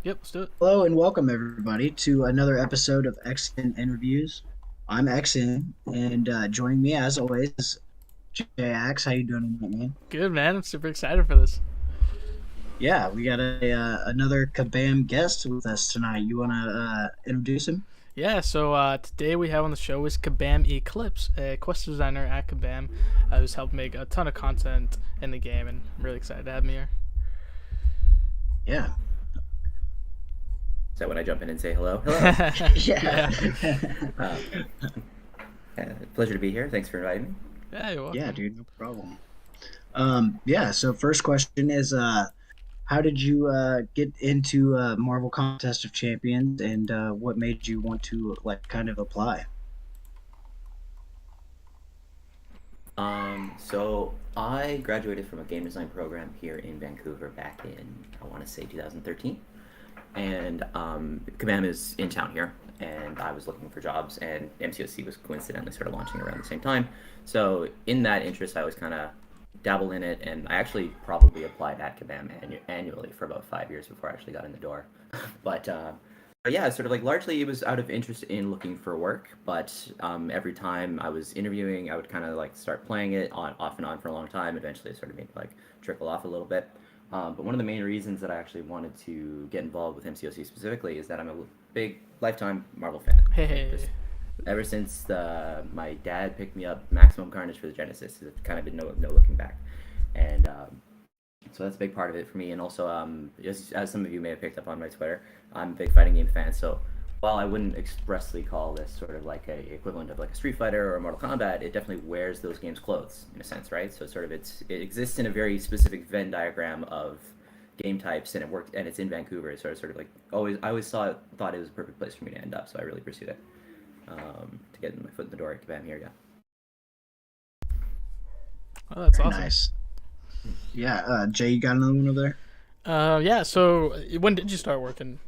Yep, let's do it. Hello and welcome everybody to another episode of XN Interviews. I'm XN, and joining me as always is JX. How you doing tonight, man? Good, man. I'm super excited for this. Yeah, we got another Kabam guest with us tonight. You want to introduce him? Yeah, so today we have on the show is Kabam Eclipse, a quest designer at Kabam who's helped make a ton of content in the game, and I'm really excited to have me here. Yeah, So when I jump in and say hello, hello. yeah, uh, Pleasure to be here. Thanks for inviting me. Yeah, you're welcome. yeah, dude, no problem. Yeah. So first question is, how did you get into Marvel Contest of Champions, and what made you want to kind of apply? So I graduated from a game design program here in Vancouver back in, I want to say 2013. And Kabam is in town here, and I was looking for jobs, and MCOC was coincidentally sort of launching around the same time. So in that interest, I always kind of dabble in it, and I actually probably applied at Kabam annually for about 5 years before I actually got in the door. but yeah, sort of like largely it was out of interest in looking for work, but every time I was interviewing, I would kind of like start playing it on off and on for a long time. Eventually, it sort of made like trickle off a little bit. But one of the main reasons that I actually wanted to get involved with MCOC specifically is that I'm a big lifetime Marvel fan. Like Hey. just ever since my dad picked me up Maximum Carnage for the Genesis, it's kind of been no looking back, and so that's a big part of it for me. And also, as some of you may have picked up on my Twitter, I'm a big fighting game fan. So while I wouldn't expressly call this sort of like a equivalent of like a Street Fighter or a Mortal Kombat, it definitely wears those games' clothes in a sense, right? So sort of it exists in a very specific Venn diagram of game types, and it worked, and it's in Vancouver. So it's sort of like I always thought it was a perfect place for me to end up. So I really pursued it to get my foot in the door at Kabam here. Yeah. Oh, that's Very awesome. nice. Yeah, Jay, you got another one over there? Yeah, so when did you start working?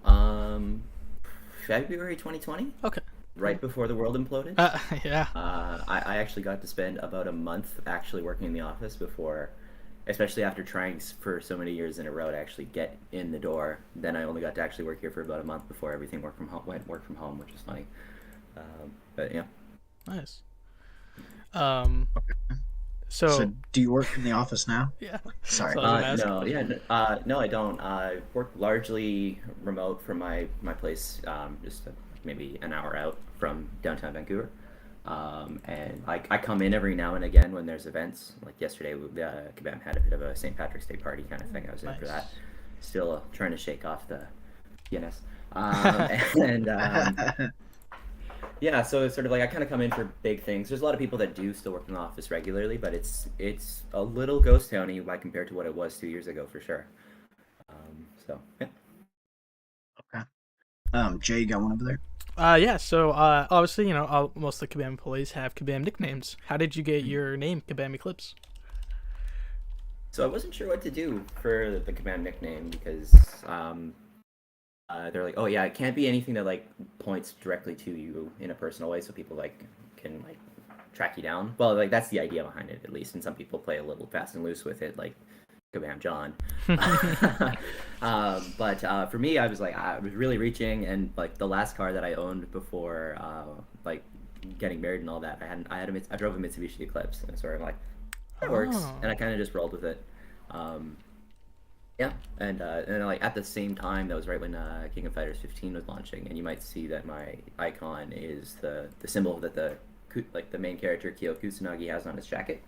Um, February 2020, Okay. right before the world imploded. Yeah. I actually got to spend about a month actually working in the office before, especially after trying for so many years in a row to actually get in the door. Then I only got to actually work here for about a month before everything went work from home, which is funny. But yeah. Nice. Um, So, so, do you work in the office now? yeah. Sorry. So I was gonna ask. No, yeah, no, I don't. I work largely remote from my place, just maybe an hour out from downtown Vancouver. And I come in every now and again when there's events. Like yesterday, Kabam had a bit of a St. Patrick's Day party kind of thing. I was in for Nice. that. Still trying to shake off the PNS. And yeah, so it's sort of like I kind of come in for big things. There's a lot of people that do still work in the office regularly, but it's a little ghost towny by compared to what it was 2 years ago for sure. So yeah. Okay. Jay, you got one over there? Yeah, so obviously, most of the Kabam employees have Kabam nicknames. How did you get your name, Kabam Eclipse? So I wasn't sure what to do for the command nickname because they're like, oh yeah, it can't be anything that like points directly to you in a personal way, so people like can like track you down. Well, like that's the idea behind it at least, and some people play a little fast and loose with it, like Kabam John. But for me, I was really reaching, and like the last car that I owned before like getting married and all that, I drove a Mitsubishi Eclipse, and sort of like that works, Oh. and I kind of just rolled with it. Um, yeah, and like at the same time, that was right when King of Fighters 15 was launching, and you might see that my icon is the symbol that the main character Kyo Kusanagi has on his jacket,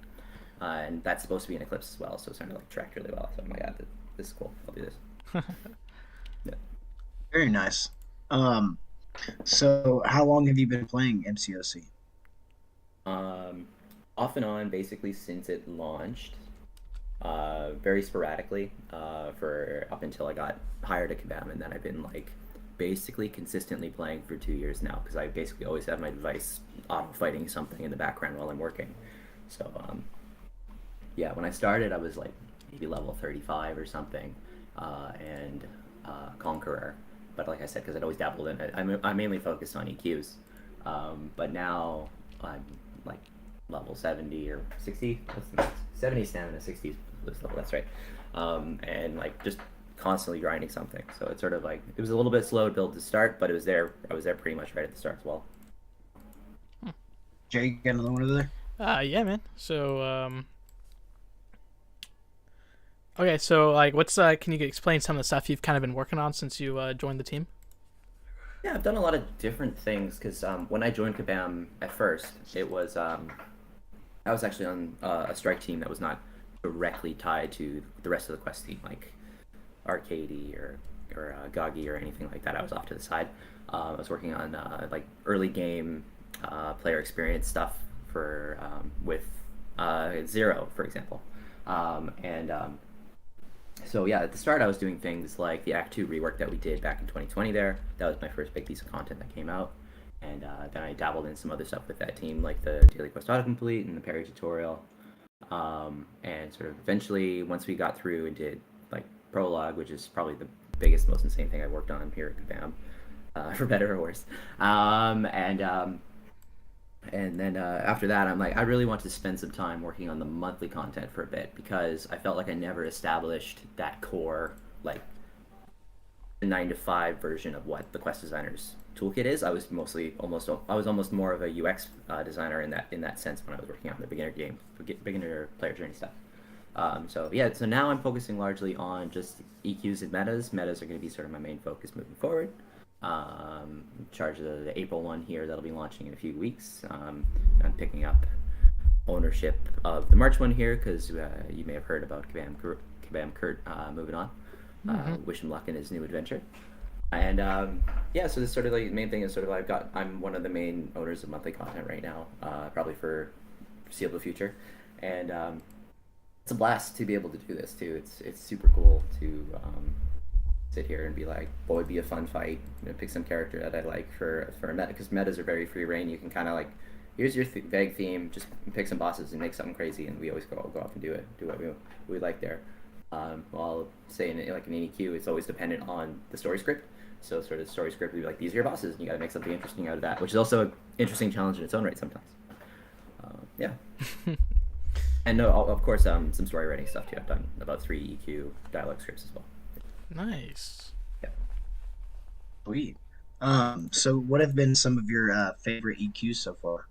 and that's supposed to be an eclipse as well. So it's kind of like tracked really well. So I'm like, yeah, this is cool. I'll do this. Yeah. Very nice. Um, so how long have you been playing MCOC? Um, Off and on basically since it launched. Very sporadically for up until I got hired at Kabam, and then I've been like basically consistently playing for 2 years now because I basically always have my device auto fighting something in the background while I'm working. So yeah, when I started, I was like maybe level 35 or something, and Conqueror. But like I said, because I'd always dabbled in it, I mainly focused on EQs. But now I'm like level 70 or 60. What's the max? 70 stamina, 60 this level. That's right. And like just constantly grinding something. So it's sort of like it was a little bit slow to build to start, but it was there. I was there pretty much right at the start as well. Jay, you got another one over there? Yeah, man. So, okay, so like, what's can you explain some of the stuff you've kind of been working on since you joined the team? Yeah, I've done a lot of different things because when I joined Kabam at first, it was I was actually on a strike team that was not directly tied to the rest of the quest team, like Arcady or Gagi or anything like that. I was off to the side. I was working on like early game player experience stuff for with Zero, for example, and so yeah, at the start I was doing things like the Act 2 rework that we did back in 2020 there. That was my first big piece of content that came out. And then I dabbled in some other stuff with that team, like the Daily Quest Autocomplete and the Parry tutorial. And sort of eventually, once we got through and did like Prologue, which is probably the biggest, most insane thing I've worked on here at Kabam, for better or worse. And then after that, I'm like, I really want to spend some time working on the monthly content for a bit because I felt like I never established that core, like, 9 to 5 version of what the quest designer's toolkit is. I was almost more of a UX designer in that sense when I was working on the beginner player journey stuff. So now I'm focusing largely on just EQs and metas. Metas are going to be sort of my main focus moving forward. In charge of the April one here that'll be launching in a few weeks. I'm picking up ownership of the March one here because you may have heard about Kabam Kurt moving on. Wish him luck in his new adventure. And so this sort of like the main thing is sort of I'm one of the main owners of monthly content right now, probably for foreseeable future, and it's a blast to be able to do this too. It's super cool to sit here and be like, boy, it'd be a fun fight. Pick some character that I like for a meta, because metas are very free reign. You can kind of like, here's your vague theme, just pick some bosses and make something crazy, and we always go off and do what we like there. While saying like an EQ, it's always dependent on the story script. So sort of story script would be like, these are your bosses, and you got to make something interesting out of that, which is also an interesting challenge in its own right sometimes. And no, of course, some story writing stuff too. I've done about 3 EQ dialogue scripts as well. Nice. Yeah. Sweet. So what have been some of your favorite EQs so far?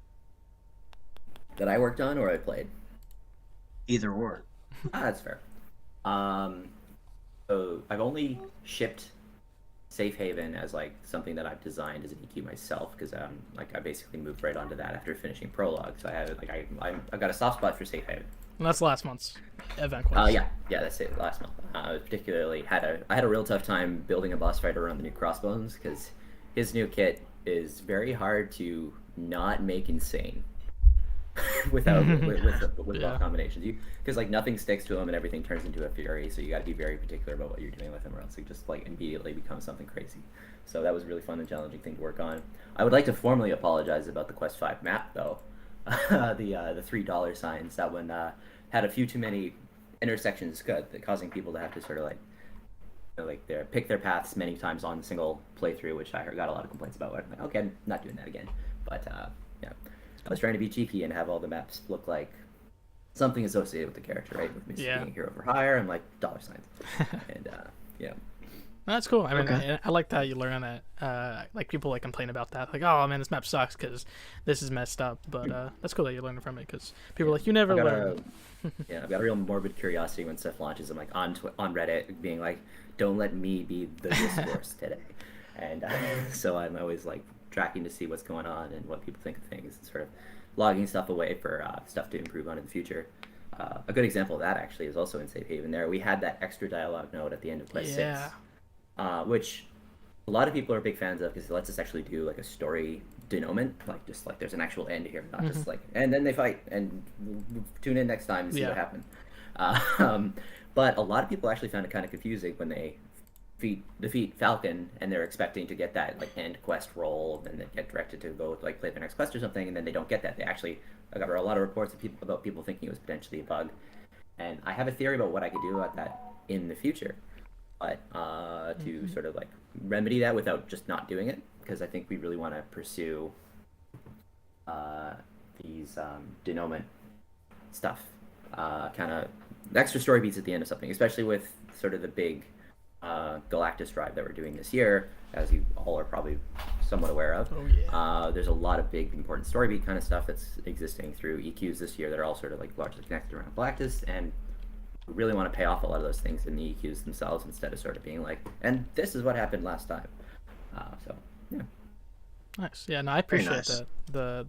That I worked on or I played? Either or. That's fair. So I've only shipped Safe Haven as like something that I've designed as an EQ myself, because I basically moved right onto that after finishing Prologue. So I have I've got a soft spot for Safe Haven. And that's last month's event quest. Yeah, that's it. Last month, I particularly I had a real tough time building a boss fight around the new Crossbones, because his new kit is very hard to not make insane without with combinations. Because like nothing sticks to him and everything turns into a fury. So you got to be very particular about what you're doing with him, or else he just like immediately becomes something crazy. So that was a really fun and challenging thing to work on. I would like to formally apologize about the Quest 5 map though. The $3 signs, that one had a few too many intersections, causing people to have to sort of pick their paths many times on a single playthrough, which I got a lot of complaints about. I'm like, okay, I'm not doing that again. But I was trying to be cheeky and have all the maps look like something associated with the character, right? With me being a hero for hire, I'm like dollar signs, and That's cool. I mean, Okay. I like that you learn that. Like people like complain about that, like, oh man, this map sucks because this is messed up. But that's cool that you learn from it, because people are like, you never learn. I've got a real morbid curiosity when stuff launches. I'm like on Reddit being like, don't let me be the discourse today, and so I'm always like tracking to see what's going on and what people think of things, and sort of logging stuff away for stuff to improve on in the future. A good example of that actually is also in Safe Haven. There, we had that extra dialogue node at the end of Quest 6. Which a lot of people are big fans of, because it lets us actually do like a story denouement, like just like there's an actual end here, not just like, and then they fight and tune in next time and see what happened. But a lot of people actually found it kind of confusing when they defeat Falcon and they're expecting to get that like end quest role, and then they get directed to go like play their next quest or something, and then they don't get that. I got a lot of reports of about people thinking it was potentially a bug, and I have a theory about what I could do about that in the future. But to sort of like remedy that without just not doing it, because I think we really want to pursue these denouement stuff, kind of extra story beats at the end of something, especially with sort of the big Galactus drive that we're doing this year, as you all are probably somewhat aware of. Oh yeah. There's a lot of big important story beat kind of stuff that's existing through EQs this year that are all sort of like largely connected around Galactus, and we really want to pay off a lot of those things in the EQs themselves instead of sort of being like, and this is what happened last time. So yeah. Nice. Yeah, no, I appreciate that.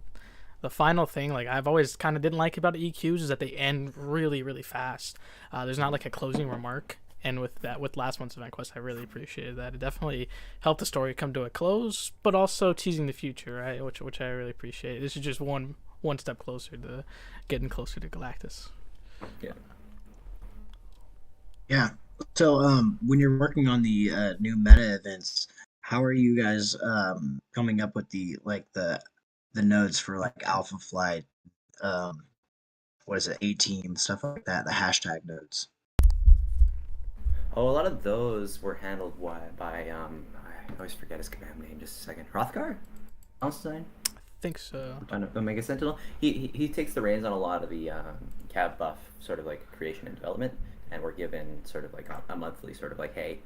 The final thing, like I've always kind of didn't like about EQs, is that they end really, really fast. There's not like a closing remark. And with last month's event quest, I really appreciated that. It definitely helped the story come to a close, but also teasing the future, right? Which I really appreciate. This is just one step closer to getting closer to Galactus. Yeah. Yeah. So, when you're working on the new meta events, how are you guys coming up with the nodes for like Alpha Flight, what is it, A-Team, stuff like that, the hashtag nodes? Oh, a lot of those were handled by I always forget his command name. Just a second. Hrothgar? Einstein? I think so. Omega Sentinel. He takes the reins on a lot of the cab buff sort of like creation and development, and we're given sort of like a monthly sort of like, hey,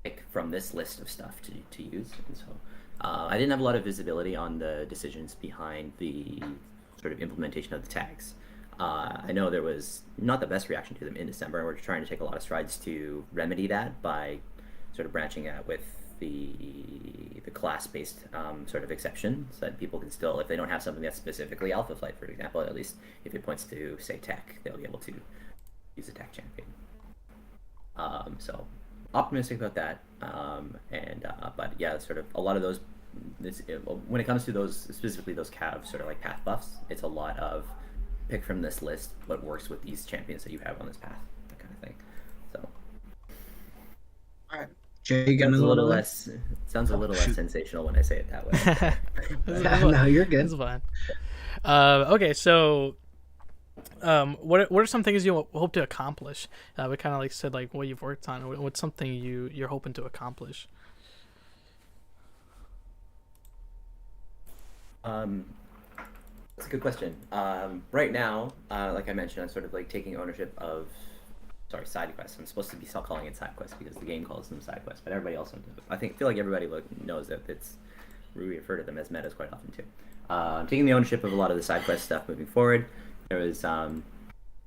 pick from this list of stuff to use. And so I didn't have a lot of visibility on the decisions behind the sort of implementation of the tags. I know there was not the best reaction to them in December, and we're trying to take a lot of strides to remedy that by sort of branching out with the class-based sort of exception, so that people can still, if they don't have something that's specifically Alpha Flight, for example, at least if it points to, say, tech, they'll be able to use a tech champion. So optimistic about that, but yeah, sort of a lot of those, when it comes to those, specifically those cav sort of like path buffs, it's a lot of pick from this list what works with these champions that you have on this path, that kind of thing. So, all right, Jay, you got sounds a little one? less. Sounds a little less sensational when I say it that way. No, you're good. It's fine. Okay, so what are some things you hope to accomplish? We kind of like said like what you've worked on. What's something you're hoping to accomplish? That's a good question. Right now, like I mentioned, I'm sort of like taking ownership of, side quests. I'm supposed to be calling it side quests because the game calls them side quests, but everybody else, feel like everybody knows that we refer to them as metas quite often too. I'm taking the ownership of a lot of the side quest stuff moving forward. There was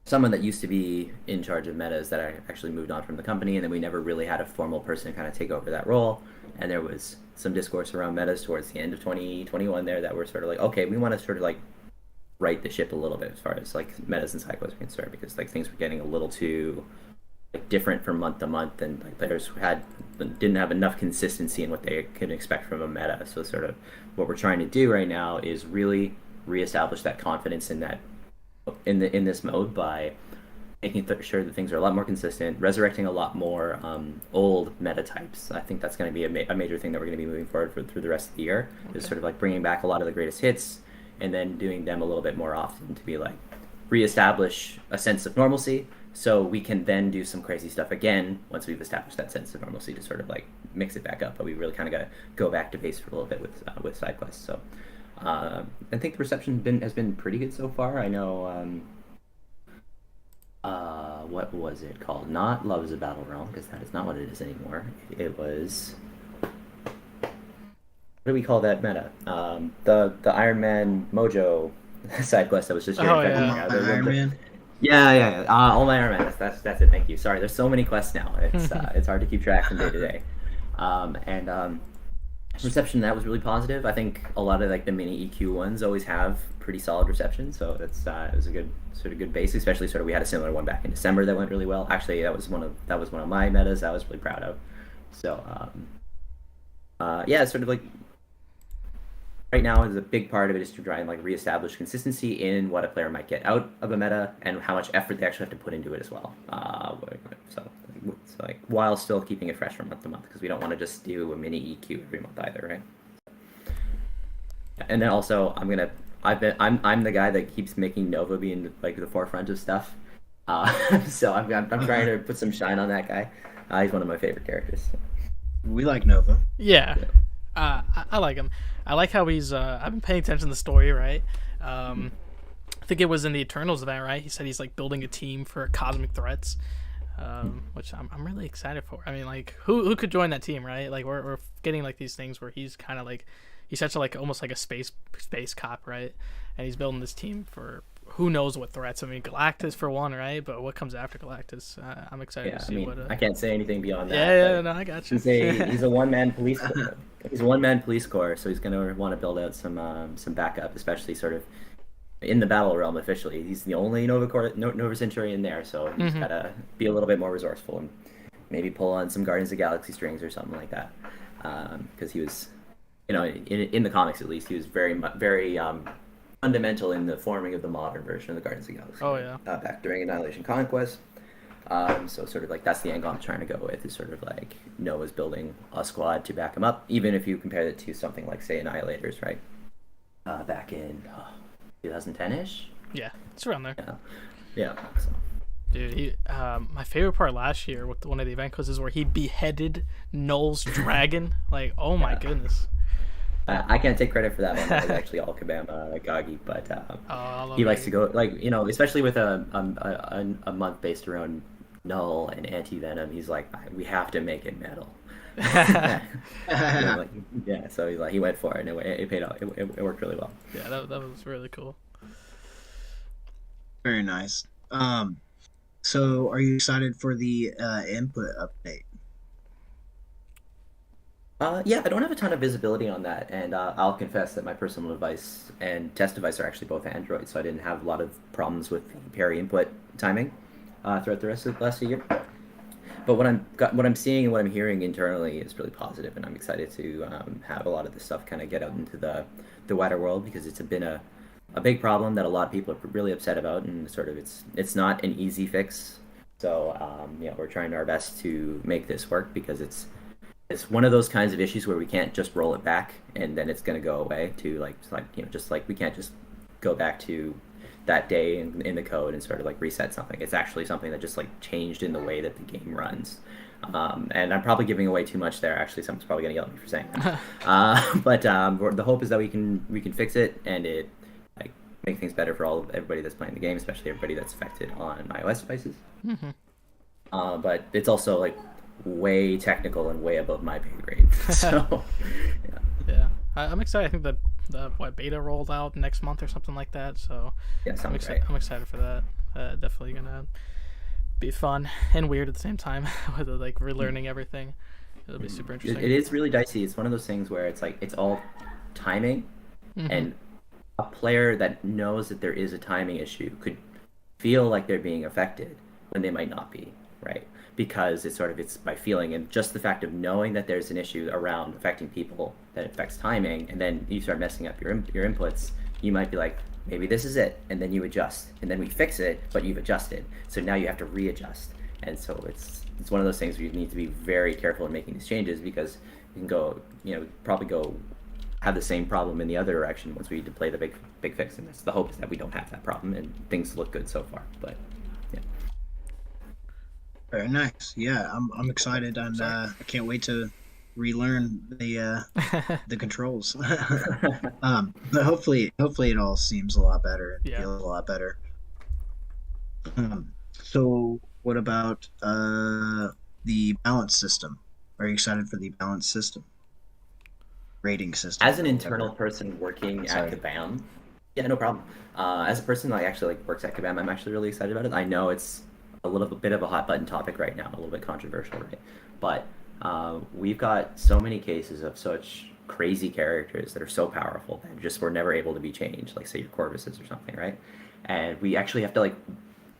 someone that used to be in charge of metas that I actually moved on from the company, and then we never really had a formal person kind of take over that role. And there was some discourse around metas towards the end of 2021 there that were sort of like, okay, we want to sort of like right the ship a little bit as far as like metas and side quests are concerned, because like things were getting a little too like different from month to month, and like players didn't have enough consistency in what they could expect from a meta. So sort of what we're trying to do right now is really reestablish that confidence in that in this mode by making sure that things are a lot more consistent, resurrecting a lot more old meta types. I think that's going to be a major thing that we're going to be moving forward through the rest of the year. Okay. Is sort of like bringing back a lot of the greatest hits and then doing them a little bit more often to be like reestablish a sense of normalcy, so we can then do some crazy stuff again once we've established that sense of normalcy to sort of like mix it back up. But we really kind of got to go back to base for a little bit with side quests. So I think the reception has been pretty good so far. I know what was it called? Not Love is a Battle Realm, because that is not what it is anymore. It was, what do we call that meta? The Iron Man Mojo side quest that was just here. Oh, yeah. Iron Man. Yeah. All my Iron Man. That's it. Thank you. Sorry, there's so many quests now. It's hard to keep track from day to day. And reception that was really positive. I think a lot of like the mini EQ ones always have pretty solid reception, so it was a good base. Especially sort of we had a similar one back in December that went really well. Actually, that was one of my metas I was really proud of. So yeah, it's sort of like right now is a big part of it is to try and like reestablish consistency in what a player might get out of a meta and how much effort they actually have to put into it as well. So like while still keeping it fresh from month to month, because we don't want to just do a mini EQ every month either, right? And then also I'm the guy that keeps making Nova be in like the forefront of stuff. So I'm trying to put some shine on that guy. He's one of my favorite characters. We like Nova. Yeah. I like him. I like how he's I've been paying attention to the story, right? I think it was in the Eternals event, right? He said he's like building a team for cosmic threats. which I'm really excited for. I mean, like who could join that team, right? Like we're getting like these things where he's kind of like he's such a like almost like a space cop, right? And he's building this team for who knows what threats. I mean, Galactus for one, right? But what comes after Galactus? I'm excited to see what. I can't say anything beyond that. Yeah, no, I got you. He's a one-man police. He's a one-man police corps, so he's gonna want to build out some backup, especially sort of in the battle realm. Officially, he's the only Nova Centurion there, so he's gotta be a little bit more resourceful and maybe pull on some Guardians of the Galaxy strings or something like that. Because he was, in the comics at least, he was very fundamental in the forming of the modern version of the Guardians of the Galaxy. Oh yeah. Back during Annihilation Conquest. So sort of like that's the angle I'm trying to go with, is sort of like Noah's building a squad to back him up, even if you compare it to something like, say, Annihilators, right? Back in 2010-ish? Yeah, it's around there. Yeah. So. Dude, my favorite part last year with one of the event quizzes where he beheaded Null's dragon. Like, oh my goodness. I can't take credit for that one. That was actually all Kabam Eclipse, but he likes to go, like, especially with a month based around Null and Anti-Venom, he's like, we have to make it metal. So he's like, he went for it, and it paid off. It worked really well. Yeah, that was really cool. Very nice. So are you excited for the input update? Yeah, I don't have a ton of visibility on that, and I'll confess that my personal device and test device are actually both Android, so I didn't have a lot of problems with parry input timing throughout the rest of the last year. But what I'm seeing and what I'm hearing internally is really positive, and I'm excited to have a lot of this stuff kind of get out into the wider world, because it's been a big problem that a lot of people are really upset about, and sort of it's not an easy fix. So we're trying our best to make this work, because it's one of those kinds of issues where we can't just roll it back and then it's going to go away to just like we can't just go back to that day in the code and sort of like reset something. It's actually something that just like changed in the way that the game runs. And I'm probably giving away too much there. Actually, someone's probably going to yell at me for saying that. But the hope is that we can fix it and it like make things better for everybody that's playing the game, especially everybody that's affected on iOS devices. But it's also like way technical and way above my pay grade. So yeah, I'm excited. I think that the beta rolled out next month or something like that. So yeah, I'm excited for that. Definitely gonna be fun and weird at the same time with like relearning everything. It'll be super interesting. It is really dicey. It's one of those things where it's like it's all timing, and a player that knows that there is a timing issue could feel like they're being affected when they might not be, right? Because it's by feeling, and just the fact of knowing that there's an issue around affecting people that affects timing, and then you start messing up your inputs, you might be like, maybe this is it, and then you adjust, and then we fix it, but you've adjusted, so now you have to readjust. And so it's one of those things where you need to be very careful in making these changes, because you can go, probably go have the same problem in the other direction once we deploy the big fix. And that's the hope, is that we don't have that problem and things look good so far. But yeah. Very nice. Yeah, I'm excited, and I can't wait to relearn the controls. But hopefully it all seems a lot better and feels a lot better. So what about the balance system? Are you excited for the balance system? Rating system. As an internal person working at Kabam, yeah, no problem. As a person that actually works at Kabam, I'm actually really excited about it. I know it's a little bit of a hot button topic right now, a little bit controversial, right? But we've got so many cases of such crazy characters that are so powerful that just were never able to be changed, like say your Corvuses or something, right? And we actually have to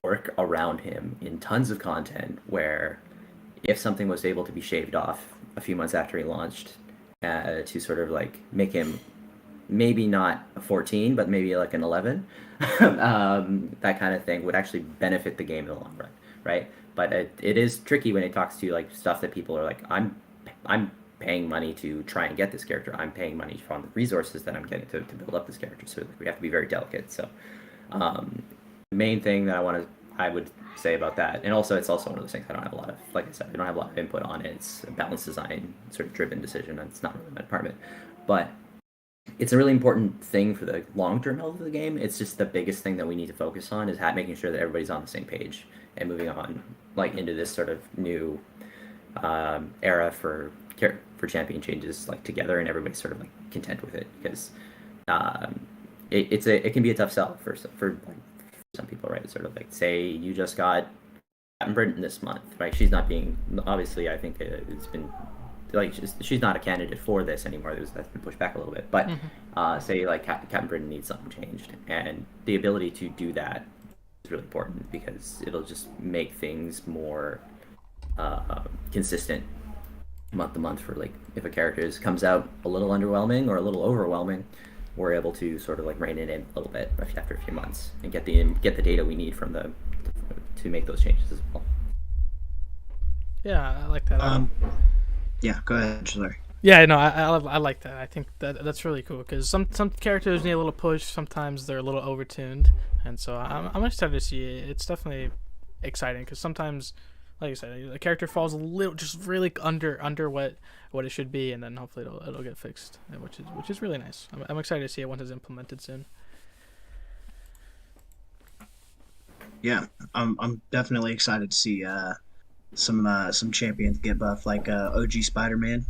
work around him in tons of content, where if something was able to be shaved off a few months after he launched, to sort of make him maybe not a 14, but maybe an 11, that kind of thing would actually benefit the game in the long run, right? But it is tricky when it talks to stuff that people are like, I'm paying money to try and get this character. I'm paying money from the resources that I'm getting to build up this character. So we have to be very delicate. So the main thing that I would say about that, and also it's also one of those things I don't have a lot of, like I said, I don't have a lot of input on it. It's a balanced design sort of driven decision, and it's not really my department. But it's a really important thing for the long-term health of the game. It's just the biggest thing that we need to focus on is making sure that everybody's on the same page and moving on like into this sort of new era for champion changes like together, and everybody's sort of like content with it, because it can be a tough sell for like, some people, right? It's sort of like, say you just got Captain Britain this month, right? She's not being, obviously, I think it's been like she's not a candidate for this anymore. That's been pushed back a little bit, but say like Captain Britain needs something changed, and the ability to do that is really important, because it'll just make things more consistent month to month. For like, if a character comes out a little underwhelming or a little overwhelming, we're able to sort of like rein it in a little bit after a few months and get the data we need from to make those changes as well. Yeah, I like that. Yeah, go ahead, sorry. Yeah, no, I like that. I think that's really cool, because some characters need a little push. Sometimes they're a little overtuned, and so I'm excited to see it. It's definitely exciting, because sometimes, like I said, the character falls a little, just really under what it should be, and then hopefully it'll get fixed, which is really nice. I'm excited to see it once it's implemented soon. Yeah, I'm definitely excited to see some champions get buffed, like OG Spider-Man,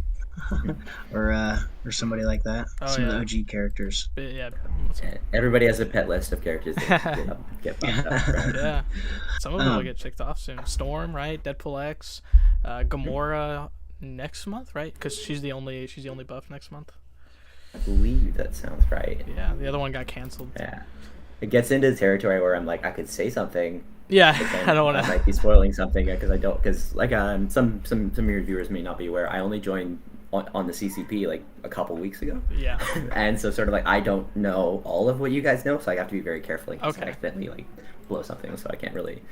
or somebody like that. Some of the OG characters. But yeah. Everybody has a pet list of characters that get buffed up. Right? Yeah, some of them will get checked off soon. Storm, right? Deadpool X, Gamora next month, right? Because she's the only buff next month. I believe that sounds right. Yeah, the other one got canceled. Yeah, it gets into the territory where I'm like, I could say something. Yeah, I don't want to. I might be spoiling something, because like some of your viewers may not be aware. I only joined on the CCP like a couple weeks ago. Yeah. And so sort of like, I don't know all of what you guys know, so I have to be very careful. Okay. I accidentally like blow something, so I can't really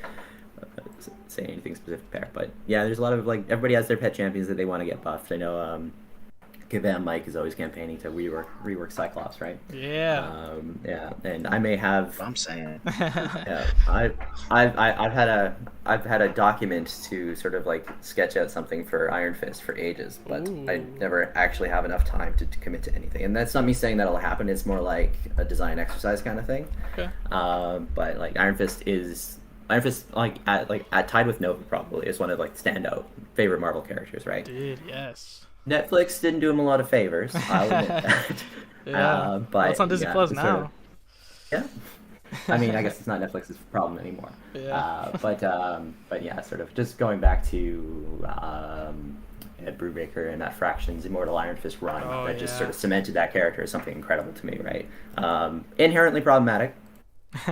say anything specific there. But yeah, there's a lot of like, everybody has their pet champions that they want to get buffed. I know Kabam Mike is always campaigning to rework Cyclops, right? Yeah. Yeah, and I may have. I'm saying. Yeah, I've had a document to sort of like sketch out something for Iron Fist for ages, but Ooh. I never actually have enough time to commit to anything. And that's not me saying that'll happen. It's more like a design exercise kind of thing. Okay. But like Iron Fist like at tied with Nova probably is one of like standout favorite Marvel characters, right? Dude, yes. Netflix didn't do him a lot of favors. I'll admit that. Yeah. But well, it's on Disney Plus now. Yeah. I mean, I guess it's not Netflix's problem anymore. Yeah. But yeah, sort of just going back to Ed Brubaker and that Fraction's Immortal Iron Fist run that just sort of cemented that character as something incredible to me, right? Inherently problematic,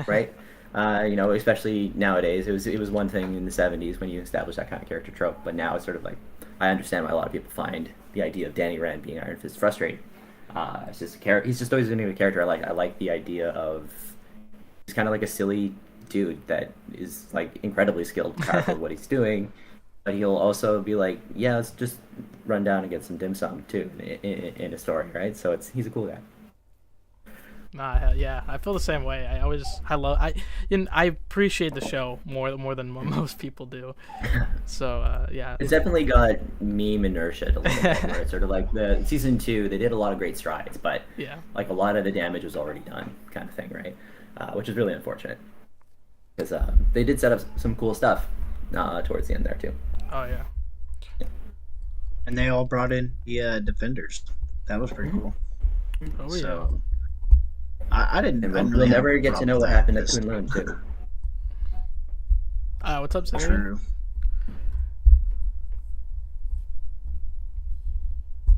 right? Especially nowadays. It was one thing in the 70s when you established that kind of character trope, but now it's sort of like, I understand why a lot of people find the idea of Danny Rand being Iron Fist frustrating. It's just a character. He's just always been a character I like. I like the idea of he's kind of like a silly dude that is like incredibly skilled, powerful at what he's doing, but he'll also be like, yeah, let's just run down and get some dim sum too in a story, right? So he's a cool guy. Yeah, I feel the same way. I appreciate the show more than most people do. So yeah, it's definitely got meme inertia a little bit. Where it's sort of like the season 2, they did a lot of great strides, but yeah, like a lot of the damage was already done, kind of thing, right? Which is really unfortunate, because they did set up some cool stuff towards the end there too. Oh yeah. And they all brought in the defenders. That was pretty cool. Oh so, yeah. I didn't. We'll never get to know what happened at Kunlun too. What's up, Sarah? True.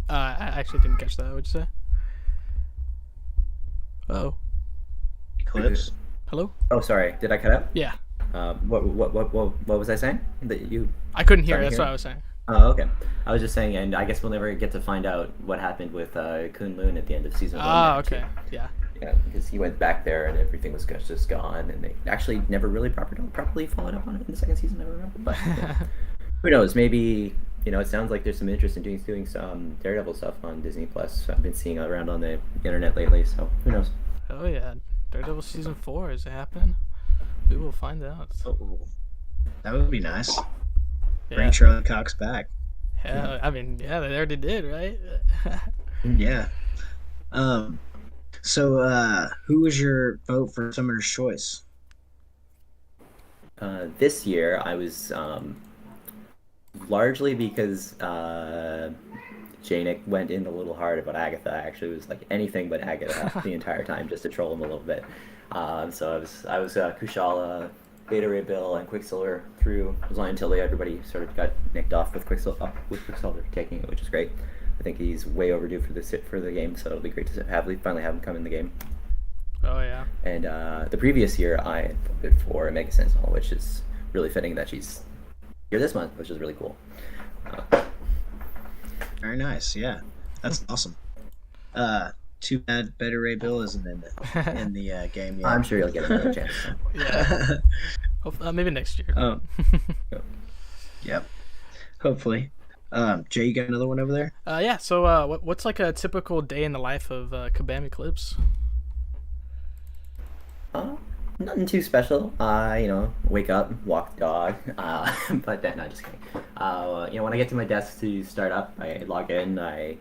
I actually didn't catch that. What'd you say? Oh. Eclipse. Hello? Oh, sorry. Did I cut out? Yeah. What was I saying? That you? I couldn't hear. That's what I was saying. Oh, okay. I was just saying, and I guess we'll never get to find out what happened with Kunlun at the end of season 1. Oh, okay. Yeah. Yeah, because he went back there and everything was just gone, and they actually never really properly followed up on it in the second season. I remember, but who knows? Maybe it sounds like there's some interest in doing some Daredevil stuff on Disney Plus. I've been seeing around on the internet lately, so who knows? Oh yeah, Daredevil season 4 is it happening? We will find out. Oh, that would be nice. Yeah. Bring Charlie Cox back. Yeah, I mean, yeah, they already did, right? Yeah. So, who was your vote for Summoner's Choice? This year I was largely because Janik went in a little hard about Agatha. I actually was like anything but Agatha the entire time, just to troll him a little bit. So I was Kushala, Beta Ray Bill, and Quicksilver through. It was only until everybody sort of got nicked off with Quicksilver taking it, which is great. I think he's way overdue for the game, so it'll be great to finally have him come in the game. Oh yeah. And the previous year I voted for Mega Sentinel, which is really fitting that she's here this month, which is really cool. Very nice. Yeah, that's awesome. Too bad Better Ray Bill isn't in the game yet. I'm sure you'll get another chance. Yeah. Maybe next year. Oh. Yep. Hopefully. Jay, you got another one over there? Yeah. So, what's like a typical day in the life of Kabam Eclipse? Nothing too special. Wake up, walk the dog. But then, no, just kidding. When I get to my desk to start up, I log in, I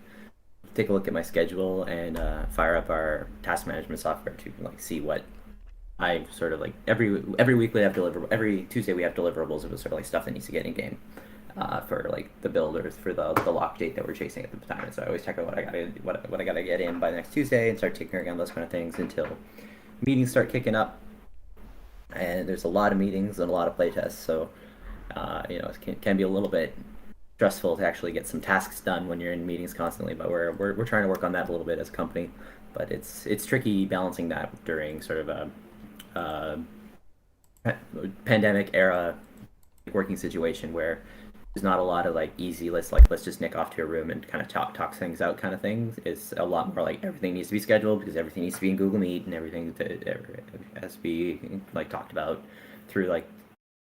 take a look at my schedule, and fire up our task management software to like see what I sort of like every week we have every Tuesday we have deliverables of sort of like stuff that needs to get in game. For like the builders for the lock date that we're chasing at the time, and so I always check out what I gotta get in by next Tuesday and start taking on those kind of things until meetings start kicking up. And there's a lot of meetings and a lot of playtests, so it can be a little bit stressful to actually get some tasks done when you're in meetings constantly. But we're trying to work on that a little bit as a company. But it's tricky balancing that during sort of a pandemic era working situation where there's not a lot of like easy let's just nick off to a room and kind of talk things out kind of things. It's a lot more like everything needs to be scheduled because everything needs to be in Google Meet and everything has to be like talked about through like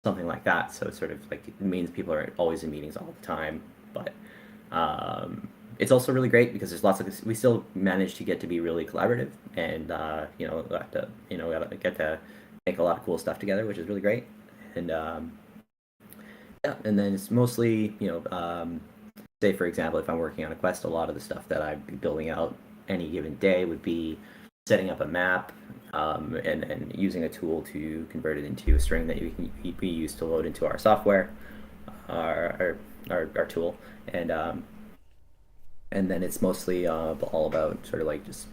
something like that. So it's sort of like it means people are always in meetings all the time, but it's also really great because there's lots of we still manage to get to be really collaborative and get to make a lot of cool stuff together, which is really great. And yeah, and then it's mostly, say for example, if I'm working on a quest, a lot of the stuff that I'd be building out any given day would be setting up a map, and using a tool to convert it into a string that we use to load into our software, our tool, and then it's mostly all about sort of like just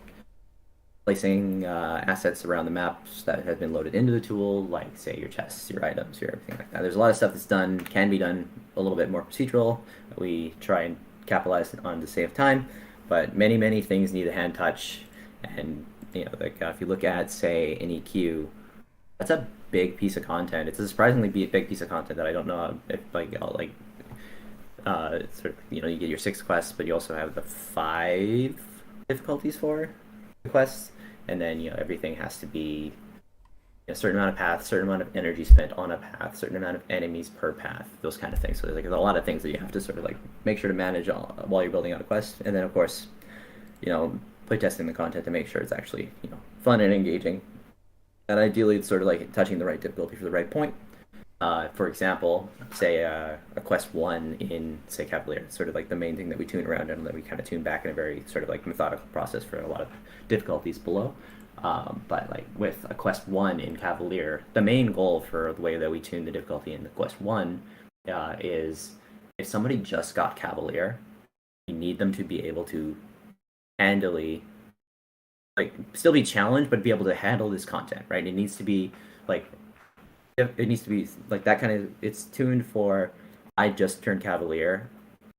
placing assets around the maps that have been loaded into the tool, like say your chests, your items, your everything like that. There's a lot of stuff that's can be done a little bit more procedural. We try and capitalize on to save time, but many things need a hand touch. And if you look at say an EQ, that's a big piece of content. It's a surprisingly big piece of content that I don't know if sort of, you get your 6 quests, but you also have the 5 difficulties for the quests. And then everything has to be a certain amount of paths, certain amount of energy spent on a path, certain amount of enemies per path, those kind of things. So there's a lot of things that you have to sort of like make sure to manage while you're building out a quest. And then of course, playtesting the content to make sure it's actually fun and engaging. And ideally, it's sort of like touching the right difficulty for the right point. For example, say a quest 1 in say Cavalier, it's sort of like the main thing that we tune around and that we kind of tune back in a very sort of like methodical process for a lot of difficulties below. But like with a quest 1 in Cavalier, the main goal for the way that we tune the difficulty in the quest 1 is if somebody just got Cavalier, we need them to be able to handily still be challenged, but be able to handle this content, right? It needs to be like that kind of, it's tuned for, I just turned Cavalier,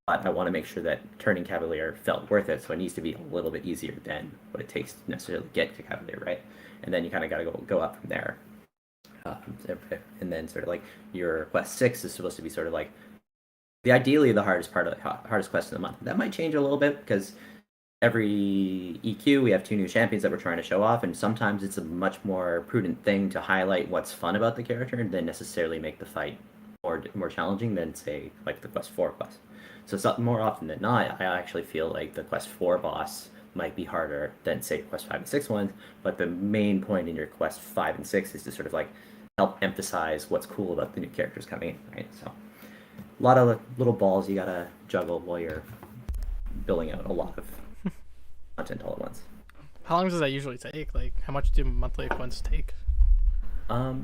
but I want to make sure that turning Cavalier felt worth it, so it needs to be a little bit easier than what it takes to necessarily get to Cavalier, right? And then you kind of got to go up from there. And then sort of like your quest 6 is supposed to be sort of like ideally the hardest quest in the month. That might change a little bit because every EQ we have 2 new champions that we're trying to show off, and sometimes it's a much more prudent thing to highlight what's fun about the character than necessarily make the fight more challenging than say like the quest 4 quest. So more often than not, I actually feel like the quest 4 boss might be harder than say quest 5 and 6 ones, but the main point in your quest 5 and 6 is to sort of like help emphasize what's cool about the new characters coming in, right? So a lot of little balls you gotta juggle while you're building out a lot of content all at once. How long does that usually take? Like, how much do monthly quests take? I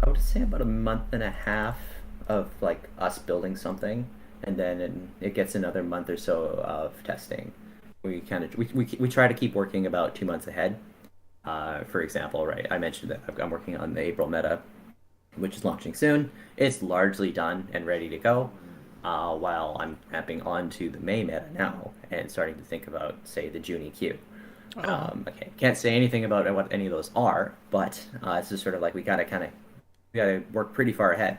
would say about a month and a half of like us building something, and then it gets another month or so of testing. We kind of we try to keep working about 2 months ahead. For example, right, I mentioned that I'm working on the April meta, which is launching soon. It's largely done and ready to go. While I'm ramping onto the May meta now and starting to think about, say, the June EQ. Okay, can't say anything about what any of those are, but it's just sort of like we gotta work pretty far ahead.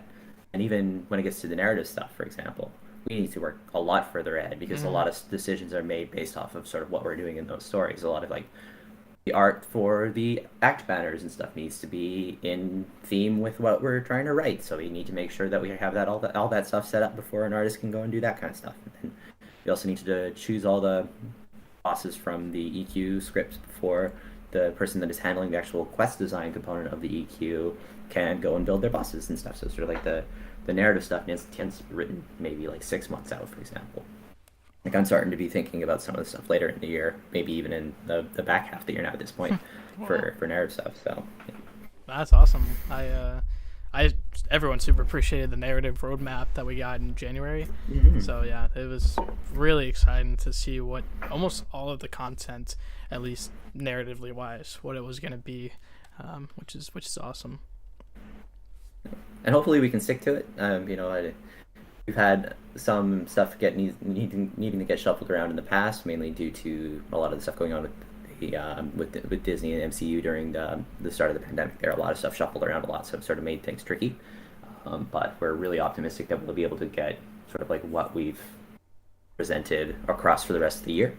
And even when it gets to the narrative stuff, for example, we need to work a lot further ahead because a lot of decisions are made based off of sort of what we're doing in those stories. A lot of like the art for the act banners and stuff needs to be in theme with what we're trying to write. So we need to make sure that we have all that stuff set up before an artist can go and do that kind of stuff. And then we also need to choose all the bosses from the EQ scripts before the person that is handling the actual quest design component of the EQ can go and build their bosses and stuff. So sort of like the narrative stuff tends to be written maybe like 6 months out, for example. Like I'm starting to be thinking about some of the stuff later in the year, maybe even in the back half of the year now at this point for narrative stuff. So yeah. That's awesome. Everyone super appreciated the narrative roadmap that we got in January. So yeah, it was really exciting to see what almost all of the content, at least narratively wise, what it was going to be, which is awesome. And hopefully we can stick to it. We've had some stuff needing to get shuffled around in the past, mainly due to a lot of the stuff going on with Disney and MCU during the start of the pandemic. There, a lot of stuff shuffled around a lot, so it sort of made things tricky. But we're really optimistic that we'll be able to get sort of like what we've presented across for the rest of the year,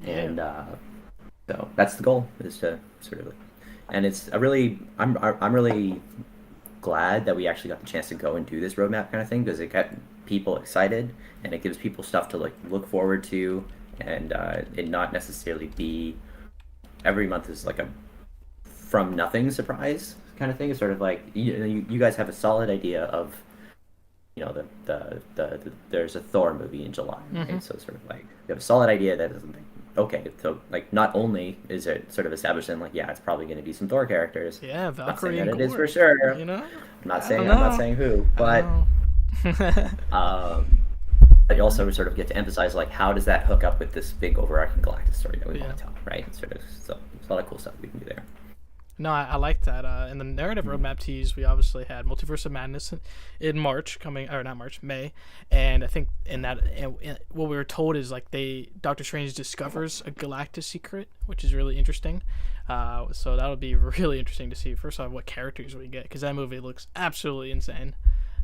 and so that's the goal, is to sort of, and it's I'm really glad that we actually got the chance to go and do this roadmap kind of thing, because it got people excited and it gives people stuff to like look forward to, and it not necessarily be every month is like a from nothing surprise kind of thing. It's sort of like you guys have a solid idea of, the there's a Thor movie in July, right? So it's sort of like you have a solid idea that isn't like, okay, so like not only is it sort of established in like, yeah, it's probably going to be some Thor characters. Yeah, Valkyrie. Not saying that and it is Gore, for sure. You know, I'm not saying who, but but you also sort of get to emphasize like how does that hook up with this big overarching galactic story that we want to tell, right? Sort of, so there's a lot of cool stuff we can do there. No, I like that. In the narrative roadmap tease, we obviously had Multiverse of Madness in March, May, and I think in that, what we were told is like Doctor Strange discovers a galactic secret, which is really interesting. So that'll be really interesting to see. First off, what characters we get, because that movie looks absolutely insane.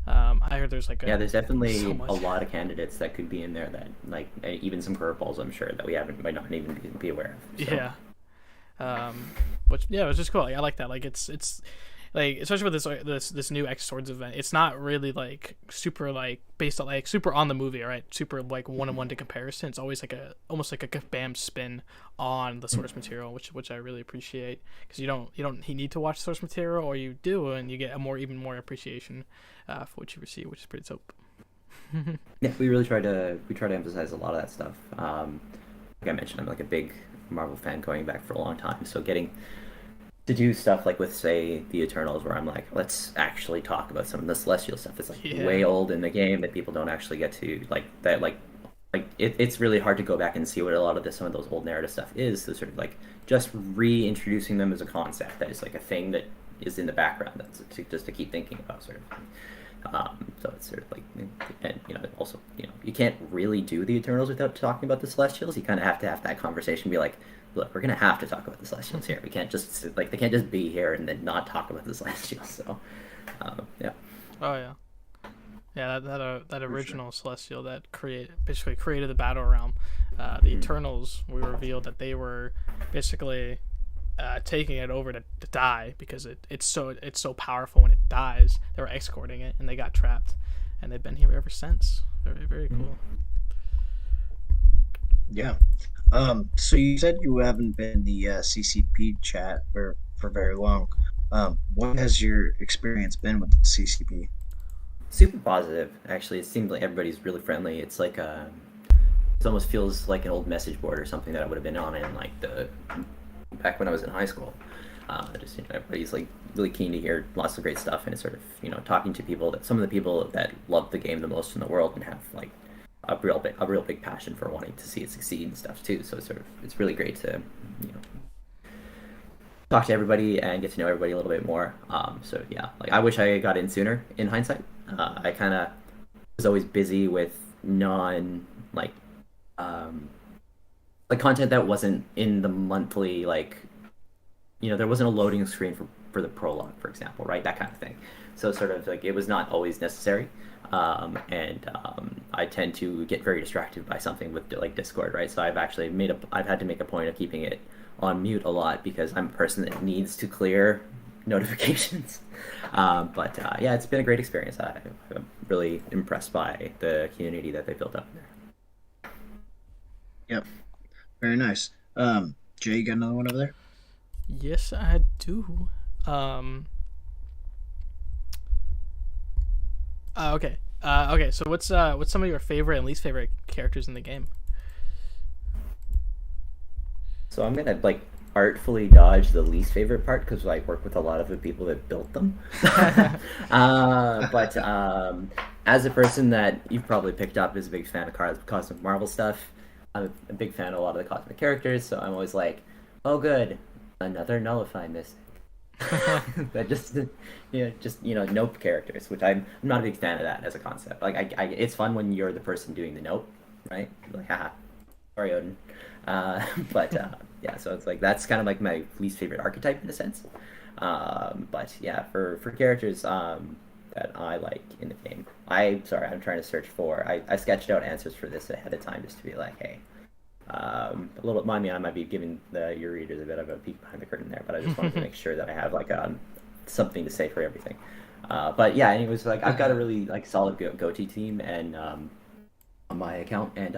I heard there's like there's definitely a lot of candidates that could be in there that like even some curveballs, I'm sure, that we might not even be aware of. So. Yeah. Which it was just cool. Like, I like that. Like it's like, especially with this new X Swords event, it's not really like super like based on like super on the movie, right? Super like one-on-one to comparison. It's always like almost like a Kabam spin on the source material, which I really appreciate, because you don't need to watch source material, or you do, and you get even more appreciation for what you receive, which is pretty dope. Yeah, we really try to emphasize a lot of that stuff. Like I mentioned, I'm like a big Marvel fan going back for a long time, so getting to do stuff like with, say, the Eternals, where I'm like, let's actually talk about some of the Celestial stuff. It's like way old in the game that people don't actually get to like that. Like it's really hard to go back and see what a lot of some of those old narrative stuff is. So sort of like just reintroducing them as a concept that is like a thing that is in the background, that's just to keep thinking about, sort of. So it's sort of like, and also you can't really do the Eternals without talking about the Celestials. You kind of have to have that conversation, be like, look, we're gonna have to talk about the Celestials here. We can't just they can't just be here and then not talk about the Celestials. So yeah. Oh yeah. Yeah, that original Celestial that basically created the Battle Realm, the Eternals. We revealed that they were basically taking it over to die, because it's so powerful when it dies. They were escorting it and they got trapped, and they've been here ever since. Very, very cool. Yeah. So you said you haven't been in the CCP chat for very long. What has your experience been with the CCP? Super positive, actually. It seems like everybody's really friendly. It's like it almost feels like an old message board or something that I would have been on in like back when I was in high school. Just everybody's like really keen to hear lots of great stuff, and it's sort of talking to people some of the people that love the game the most in the world and have like a real big passion for wanting to see it succeed and stuff too. So it's really great to talk to everybody and get to know everybody a little bit more. So yeah, like I wish I got in sooner. In hindsight, I kind of was always busy with non like content that wasn't in the monthly there wasn't a loading screen for the prologue, for example, right? That kind of thing. So sort of like it was not always necessary. I tend to get very distracted by something with like Discord, right? So I've had to make a point of keeping it on mute a lot because I'm a person that needs to clear notifications. Yeah, it's been a great experience. I'm really impressed by the community that they built up there. Yep. Very nice. Jay, you got another one over there? Yes, I do. Okay. Okay. So what's some of your favorite and least favorite characters in the game? So I'm gonna artfully dodge the least favorite part because I work with a lot of the people that built them. But as a person that you've probably picked up is a big fan of Cosmic Marvel stuff, I'm a big fan of a lot of the cosmic characters. So I'm always like, oh good, another Nullify missing. That just nope characters, which I'm not a big fan of that as a concept. Like it's fun when you're the person doing the nope, right? Like haha, sorry Odin. Yeah, so it's like that's kind of like my least favorite archetype in a sense. But yeah, for characters that I like in the game, I'm trying to search for. I sketched out answers for this ahead of time just to be like, hey. A little mind me, I might be giving your readers a bit of a peek behind the curtain there, but I just wanted to make sure that I have something to say for everything. But yeah, and it was like I've got a really solid go-to team and on my account, and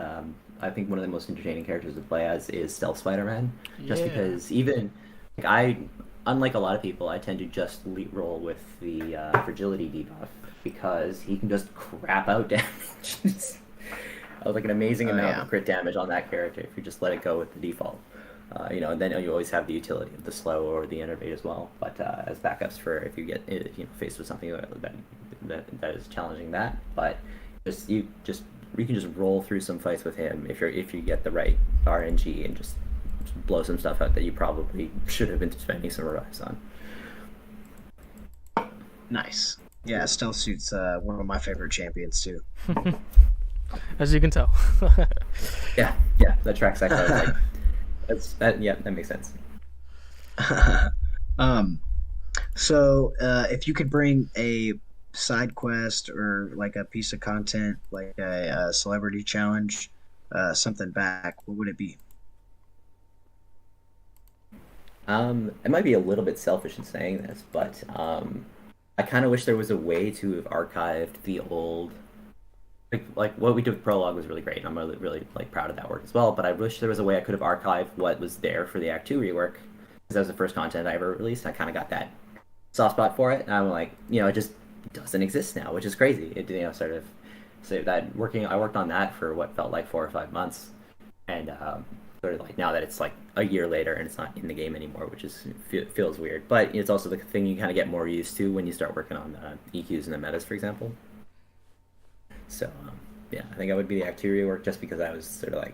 I think one of the most entertaining characters to play as is Stealth Spider-Man, just because even unlike a lot of people, I tend to just roll with the fragility debuff because he can just crap out damage. An amazing amount of crit damage on that character if you just let it go with the default. And then you always have the utility of the slow or the innervate as well. But as backups for if you get faced with something that is challenging that. But you can just roll through some fights with him if you get the right RNG and just blow some stuff out that you probably should have been spending some revives on. Nice. Yeah, Stealth Suit's one of my favorite champions too. As you can tell. yeah, that tracks actually. That makes sense. So if you could bring a side quest or a piece of content, like a celebrity challenge, something back, what would it be? It might be a little bit selfish in saying this, but I kind of wish there was a way to have archived the old. Like what we did with Prologue was really great, and I'm really proud of that work as well. But I wish there was a way I could have archived what was there for the Act 2 rework, because that was the first content I ever released. I kind of got that soft spot for it, and I'm like, it just doesn't exist now, which is crazy. It I worked on that for what felt like 4 or 5 months, and sort of now that it's a year later and it's not in the game anymore, which feels weird. But it's also the thing you kind of get more used to when you start working on EQs and the metas, for example. So, I think I would be the Act 2 rework just because I was sort of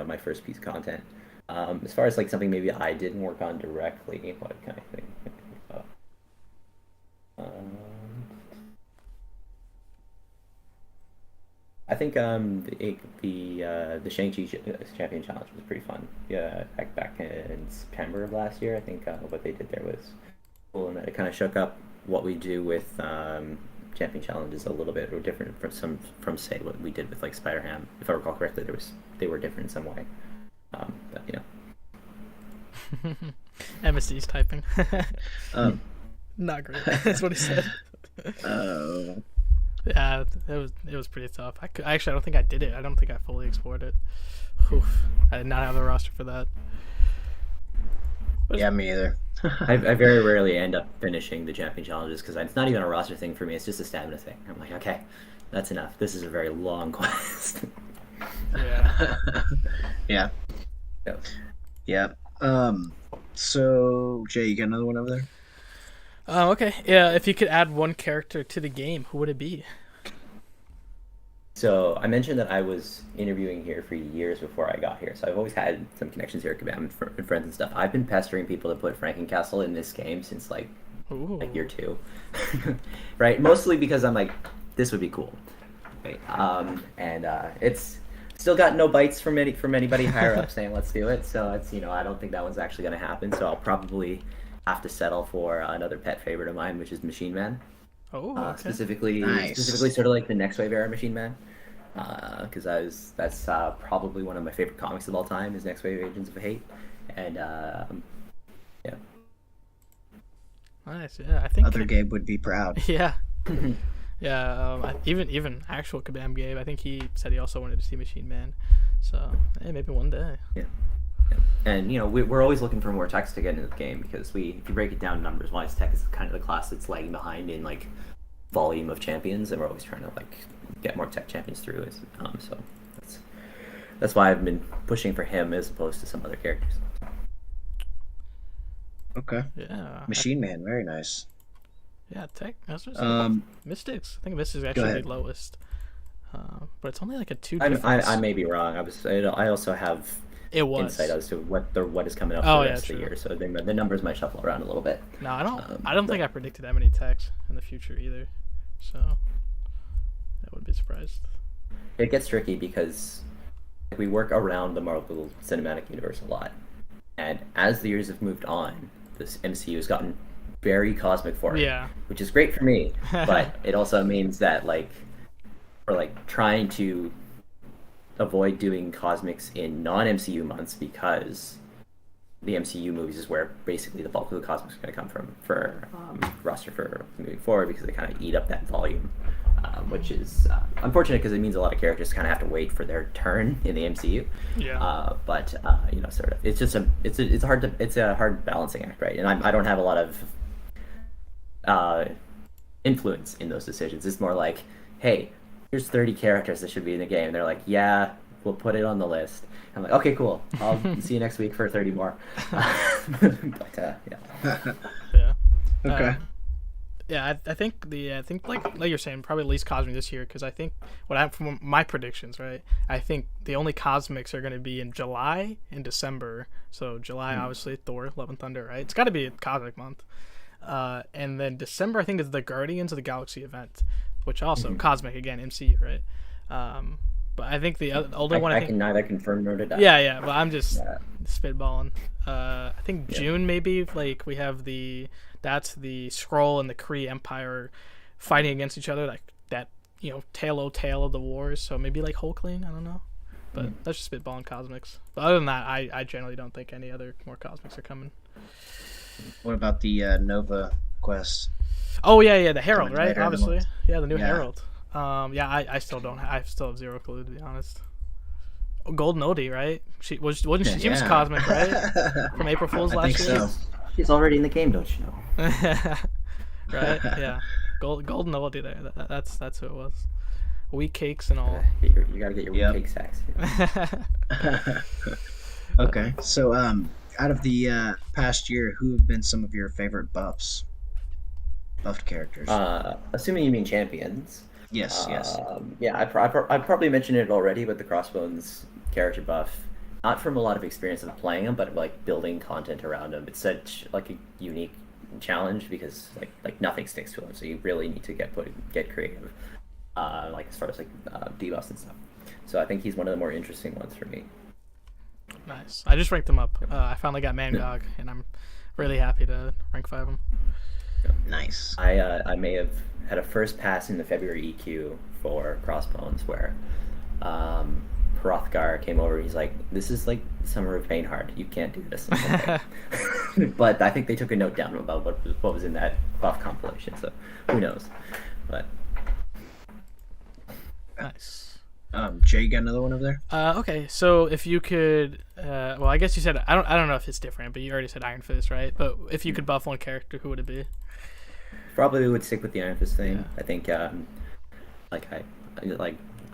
my first piece of content. As far as something maybe I didn't work on directly, what kind of thing? I think the Shang-Chi Champion Challenge was pretty fun. Yeah, back in September of last year, I think what they did there was cool, and it kind of shook up what we do with Champion Challenges a little bit, or different from say what we did with Spider-Ham. If I recall correctly, they were different in some way. MSD's typing. Not great. That's what he said. Yeah, it was pretty tough. I don't think I did it. I don't think I fully explored it. Oof. I did not have the roster for that. Yeah, me either. I very rarely end up finishing the champion challenges because it's not even a roster thing for me. It's just a stamina thing. I'm like, okay, that's enough. This is a very long quest. Yeah. Yeah. Yep. Yeah. So Jay, you got another one over there? Okay. Yeah, if you could add one character to the game, who would it be? So I mentioned that I was interviewing here for years before I got here, so I've always had some connections here at Kabam and friends and stuff. I've been pestering people to put Frankencastle in this game since like Ooh. year 2, right? Mostly because I'm like, this would be cool, right? It's still got no bites from anybody higher up saying let's do it. So it's I don't think that one's actually going to happen. So I'll probably have to settle for another pet favorite of mine, which is Machine Man. Oh, okay. Specifically Nice. sort of like the next wave era Machine Man, because that's probably one of my favorite comics of all time is Next Wave Agents of Hate, and yeah. Nice. Yeah, I think Other Gabe would be proud. Yeah. Yeah. Even actual Kabam Gabe, I think he said he also wanted to see Machine Man. So maybe one day. Yeah. And we're always looking for more techs to get into the game because if you break it down numbers wise, tech is kind of the class that's lagging behind in like volume of champions, and we're always trying to like get more tech champions through. So that's why I've been pushing for him as opposed to some other characters. Okay. Yeah. Machine Man, very nice. Yeah, tech. That's what Mystics. I think Mystics is Go actually ahead. the lowest. But it's only like a 2 I difference. may be wrong. I also have It was. insight as to what is coming up Oh, for the yeah, rest of the true. year, so the numbers might shuffle around a little bit. No, I don't think I predicted that many techs in the future either. So I wouldn't be surprised. It gets tricky because we work around the Marvel Cinematic Universe a lot, and as the years have moved on, this MCU has gotten very cosmic for it, Yeah. which is great for me, but it also means that like we're like trying to avoid doing cosmics in non-MCU months because the MCU movies is where basically the bulk of the cosmics is going to come from for roster for moving forward, because they kind of eat up that volume, which is unfortunate because it means a lot of characters kind of have to wait for their turn in the MCU. Yeah. But sort of, it's just it's a hard balancing act, right? And I don't have a lot of influence in those decisions. It's more like, hey, here's 30 characters that should be in the game. And they're like, yeah, we'll put it on the list. I'm like, okay, cool. I'll see you next week for 30 more. But yeah. Yeah. Okay. Yeah, I think like you're saying, probably at least cosmic this year, because I think from my predictions, right? I think the only cosmics are going to be in July and December. So July, obviously, Thor, Love and Thunder, right? It's got to be a cosmic month. And then December, I think, is the Guardians of the Galaxy event, which also cosmic again, MCU, right? But I think the only one I can neither confirm nor deny. Yeah, but I'm just spitballing. I think June maybe, like we have the Skrull and the Kree Empire fighting against each other, like that, tale of the wars. So maybe like Hulkling, I don't know. But that's just spitballing cosmics. But other than that, I generally don't think any other more cosmics are coming. What about the Nova quest? Oh yeah, the Herald, Coming right? later in the Obviously, month. yeah, the new Yeah. Herald. I still don't. I still have zero clue, to be honest. Oh, Golden Odie, right? She wasn't she? She was Yeah. cosmic, right? From April Fool's I last think year. so. She's already in the game, don't you know? Right? Yeah. Golden Odie there. That's who it was. Wheat cakes and all. You gotta get your Yep. cake sacks. Okay. So, out of the past year, who have been some of your favorite buffed characters? Assuming you mean champions. Yes. Yeah, I probably mentioned it already, but the Crossbones character buff, not from a lot of experience of playing him, but like building content around him. It's such like a unique challenge because like nothing sticks to him, so you really need to get creative, like as far as like debuffs and stuff. So I think he's one of the more interesting ones for me. Nice. I just ranked him up. I finally got Mcoc, and I'm really happy to rank 5 him. Nice. I may have had a first pass in the February EQ for Crossbones where Hrothgar came over. He's like, "This is like Summer of Bainhard. You can't do this." But I think they took a note down about what was in that buff compilation. So who knows? But Nice. Jay, you got another one over there? Okay, so if you could, well, I guess you said I don't know if it's different, but you already said Iron Fist, right? But if you could buff one character, who would it be? probably would stick with the Iron Fist thing. Yeah. I think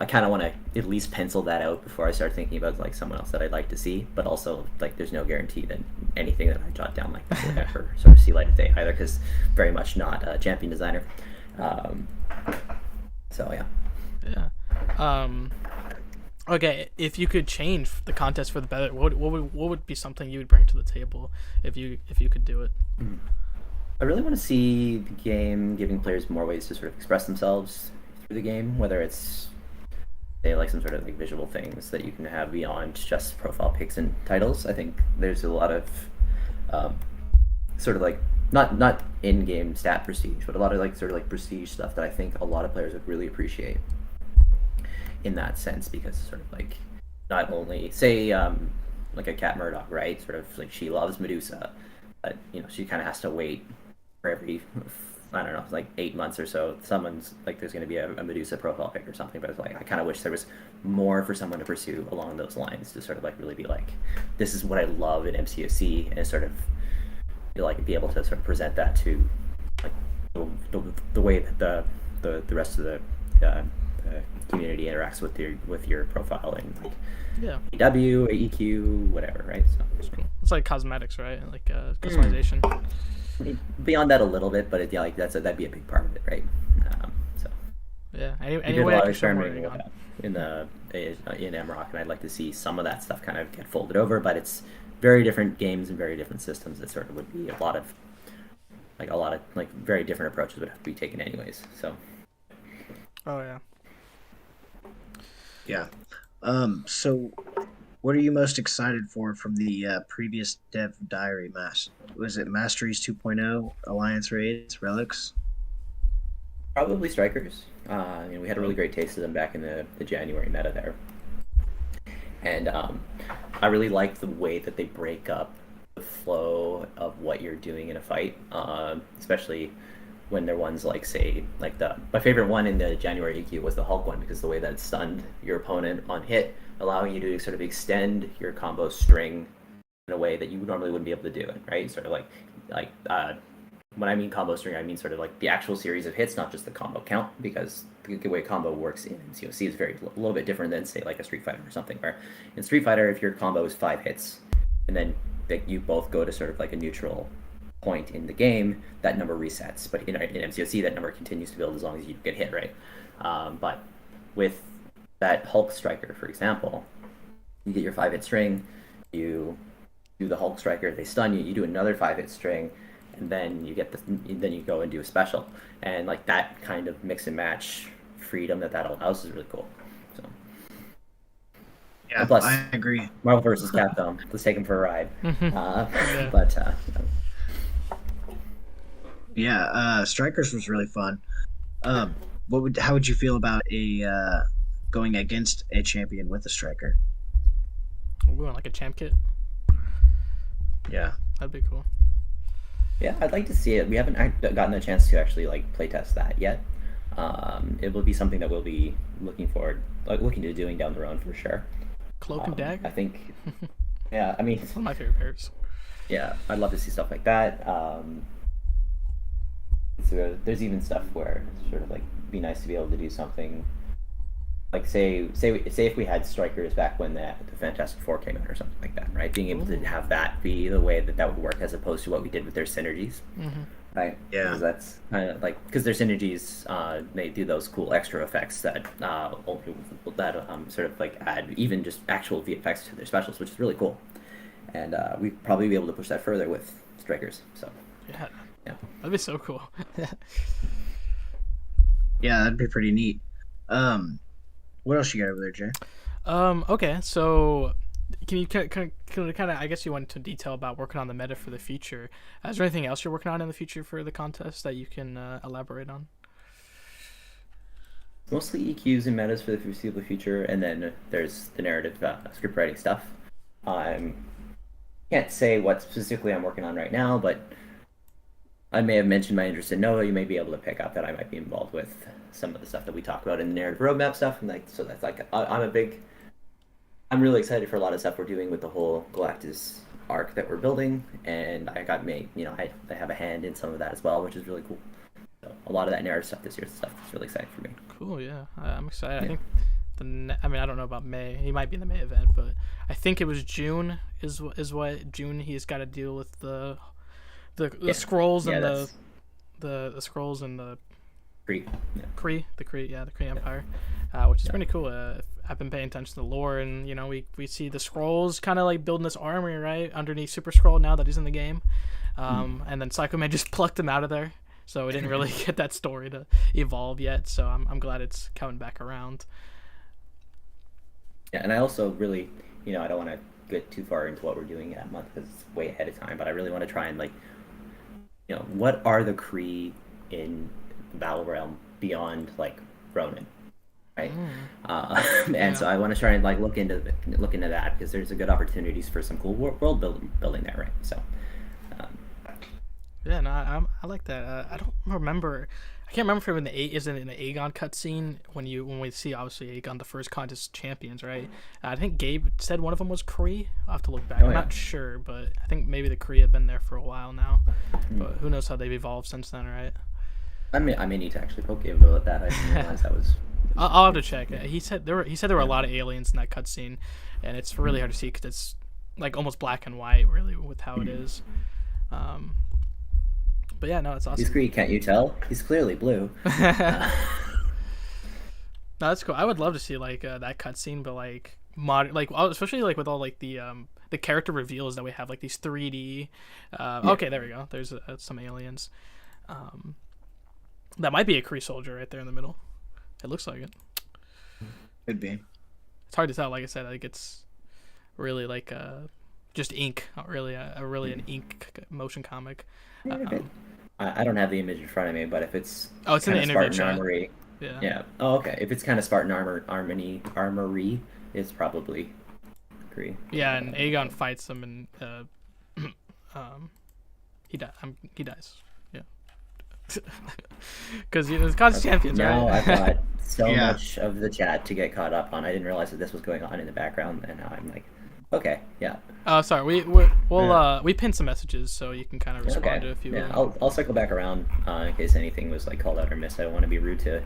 I I kind of want to at least pencil that out before I start thinking about like someone else that I'd like to see. But also, like, there's no guarantee that anything that I jot down like that will ever sort of see light of day either, because very much not a champion designer. So yeah. Yeah. Okay, if you could change the contest for the better, what would be something you would bring to the table if you could do it? I really want to see the game giving players more ways to sort of express themselves through the game, whether it's, say, like some sort of like visual things that you can have beyond just profile pics and titles. I think there's a lot of sort of like not in-game stat prestige, but a lot of like sort of like prestige stuff that I think a lot of players would really appreciate in that sense, because sort of like not only say like a Cat Murdoch, right? Sort of like she loves Medusa, but you know she kind of has to wait for every, I don't know, like 8 months or so. Someone's like there's going to be a Medusa profile pic or something, but it's like I kind of wish there was more for someone to pursue along those lines to sort of like really be like, this is what I love in MCOC, and sort of like be able to sort of present that to like the way that the rest of the community interacts with your profile and like AW, AEQ, whatever, right? So it's like cosmetics, right? Like customization. Beyond that a little bit, but yeah, like that'd be a big part of it, right? So yeah, we did a lot of experimenting with that in Mcoc, and I'd like to see some of that stuff kind of get folded over, but it's very different games and very different systems. That sort of would be a lot of like very different approaches would have to be taken anyways. So. Oh yeah. Yeah. So what are you most excited for from the previous Dev Diary Was it Masteries 2.0, Alliance Raids, Relics? Probably Strikers. We had a really great taste of them back in the January meta there. And I really like the way that they break up the flow of what you're doing in a fight, especially when they're ones like, say, like my favorite one in the January EQ was the Hulk one, because the way that it stunned your opponent on hit, allowing you to sort of extend your combo string in a way that you normally wouldn't be able to do it, right? Sort of like when I mean combo string, I mean sort of like the actual series of hits, not just the combo count, because the way combo works in MCOC is a little bit different than, say, like a Street Fighter or something, where in Street Fighter, if your combo is 5 hits, and then you both go to sort of like a neutral point in the game, that number resets. But in MCOC, that number continues to build as long as you get hit, right? But with that Hulk Striker, for example, you get your 5-hit string, you do the Hulk Striker, they stun you, you do another 5-hit string, and then you go and do a special. And like that kind of mix and match freedom that allows is really cool. So yeah, and plus, I agree. Marvel vs. Capcom, let's take them for a ride. Yeah, Strikers was really fun. How would you feel about going against a champion with a striker? Ooh, like a champ kit? Yeah. That'd be cool. Yeah, I'd like to see it. We haven't gotten a chance to actually like playtest that yet. It will be something that we'll be looking to doing down the road for sure. Cloak and Dagger? I think. Yeah, I mean, it's one of my favorite pairs. Yeah, I'd love to see stuff like that. So there's even stuff where it's sort of like be nice to be able to do something like say if we had Strikers back when the Fantastic Four came out or something like that, right? Being able to have that be the way that would work, as opposed to what we did with their synergies, right? Yeah, because that's kind of like, because their synergies they do those cool extra effects that sort of like add even just actual VFX to their specials, which is really cool. And we'd probably be able to push that further with Strikers. So yeah, that'd be so cool. Yeah, that'd be pretty neat. What else you got over there, Jay? Okay, so can you kind of, I guess you went into detail about working on the meta for the future. Is there anything else you're working on in the future for the contest that you can elaborate on? Mostly EQs and metas for the foreseeable future, and then there's the narrative script writing stuff. Can't say what specifically I'm working on right now, but I may have mentioned my interest in Noah. You may be able to pick up that I might be involved with some of the stuff that we talked about in the narrative roadmap stuff, and like, so that's like I'm really excited for a lot of stuff we're doing with the whole Galactus arc that we're building, and I have a hand in some of that as well, which is really cool. So a lot of that narrative stuff this year stuff is really exciting for me. Cool, yeah, I'm excited. Yeah. I think I mean, I don't know about May. He might be in the May event, but I think it was June is what June he's got to deal with the scrolls and the scrolls and the Kree. The Kree Empire, which is pretty cool. I've been paying attention to the lore, and you know, we see the scrolls kind of like building this army right underneath Super Skrull now that he's in the game, and then Psycho Man just plucked him out of there, so we didn't really get that story to evolve yet. So I'm glad it's coming back around. Yeah, and I also really, you know, I don't want to get too far into what we're doing that month because it's way ahead of time, but I really want to try and, like, you know, what are the Kree in the Battle Realm beyond, like, Ronin, right? So I want to try and, like, look into that because there's a good opportunities for some cool world building there, right? So. Yeah, no, I like that. I don't remember. I can't remember if it in the Aegon cutscene when we see obviously Aegon, the first contest champions, right? I think Gabe said one of them was Kree. I'll have to look back. I'm not sure, but I think maybe the Kree have been there for a while now. But who knows how they've evolved since then, right? I may need to actually poke Gabe about that. I didn't realize that was. I'll have to check. He said there were a lot of aliens in that cutscene, and it's really hard to see because it's like almost black and white, really, with how it is. But yeah, no, it's awesome. He's Kree, can't you tell? He's clearly blue. No, that's cool. I would love to see like that cutscene, but like especially like with all like the character reveals that we have, like these 3D. Okay, there we go. There's some aliens. That might be a Kree soldier right there in the middle. It looks like it. Could be. It's hard to tell. Like I said, like it's really like just ink, not really an ink motion comic. I don't have the image in front of me, but if it's it's in the interview chat. Armory, yeah. Oh, okay. If it's kind of Spartan armory, it's probably Kree. Yeah, and Aegon fights him, and he dies. Yeah, because the contest champions. Now right? I've got so much of the chat to get caught up on. I didn't realize that this was going on in the background, and now I'm like, okay, yeah. Sorry. We pinned some messages, so you can kind of respond to a few. Yeah, I'll circle back around in case anything was like called out or missed. I don't want to be rude to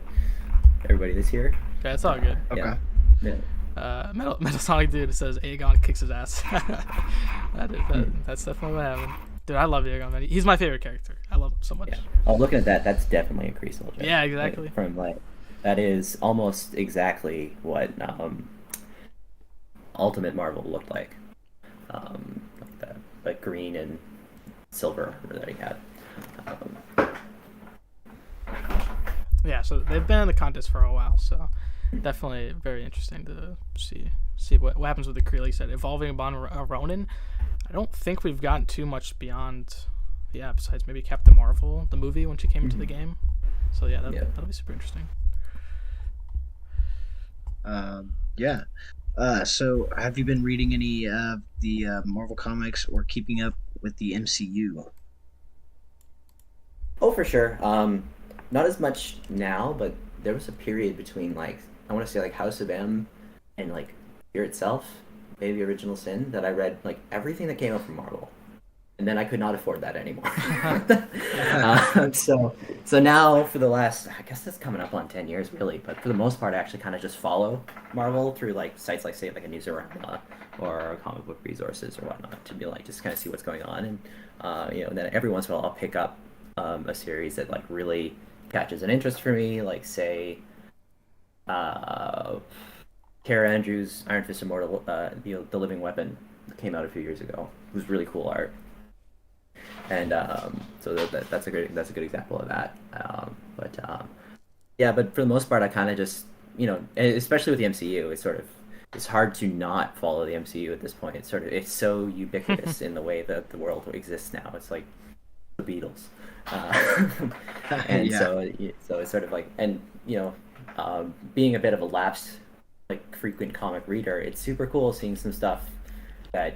everybody that's here. Yeah, it's all good. Okay. Yeah. Metal Sonic Dude says Aegon kicks his ass. That's definitely what happened. Dude, I love Aegon, man. He's my favorite character. I love him so much. Yeah. Oh, looking at that, that's definitely a Kree soldier. Yeah, exactly. That is almost exactly what Ultimate Marvel looked like. Like green and silver that he had. Yeah, so they've been in the contest for a while, so definitely very interesting to see what happens with the Kree. Like you said, evolving upon Ronin. I don't think we've gotten too much beyond, besides maybe Captain Marvel, the movie, when she came into the game. So yeah, that'll be super interesting. So have you been reading any of the Marvel comics or keeping up with the MCU? Oh, for sure. Not as much now, but there was a period between like I want to say like House of M and like Fear Itself, maybe Original Sin, that I read like everything that came out from Marvel, and then I could not afford that anymore. So now for the last, I guess that's coming up on 10 years really, but for the most part I actually kind of just follow Marvel through like sites like say like a Newsarama or comic book resources or whatnot to be like just kind of see what's going on, and and then every once in a while I'll pick up a series that like really catches an interest for me, like say Kara Andrews' Iron Fist Immortal, the Living Weapon came out a few years ago. It was really cool art. And so that's a good example of that. But for the most part, I kind of just especially with the MCU, it's hard to not follow the MCU at this point. It's so ubiquitous in the way that the world exists now. It's like the Beatles, and so it's sort of like, and being a bit of a lapsed like frequent comic reader, it's super cool seeing some stuff that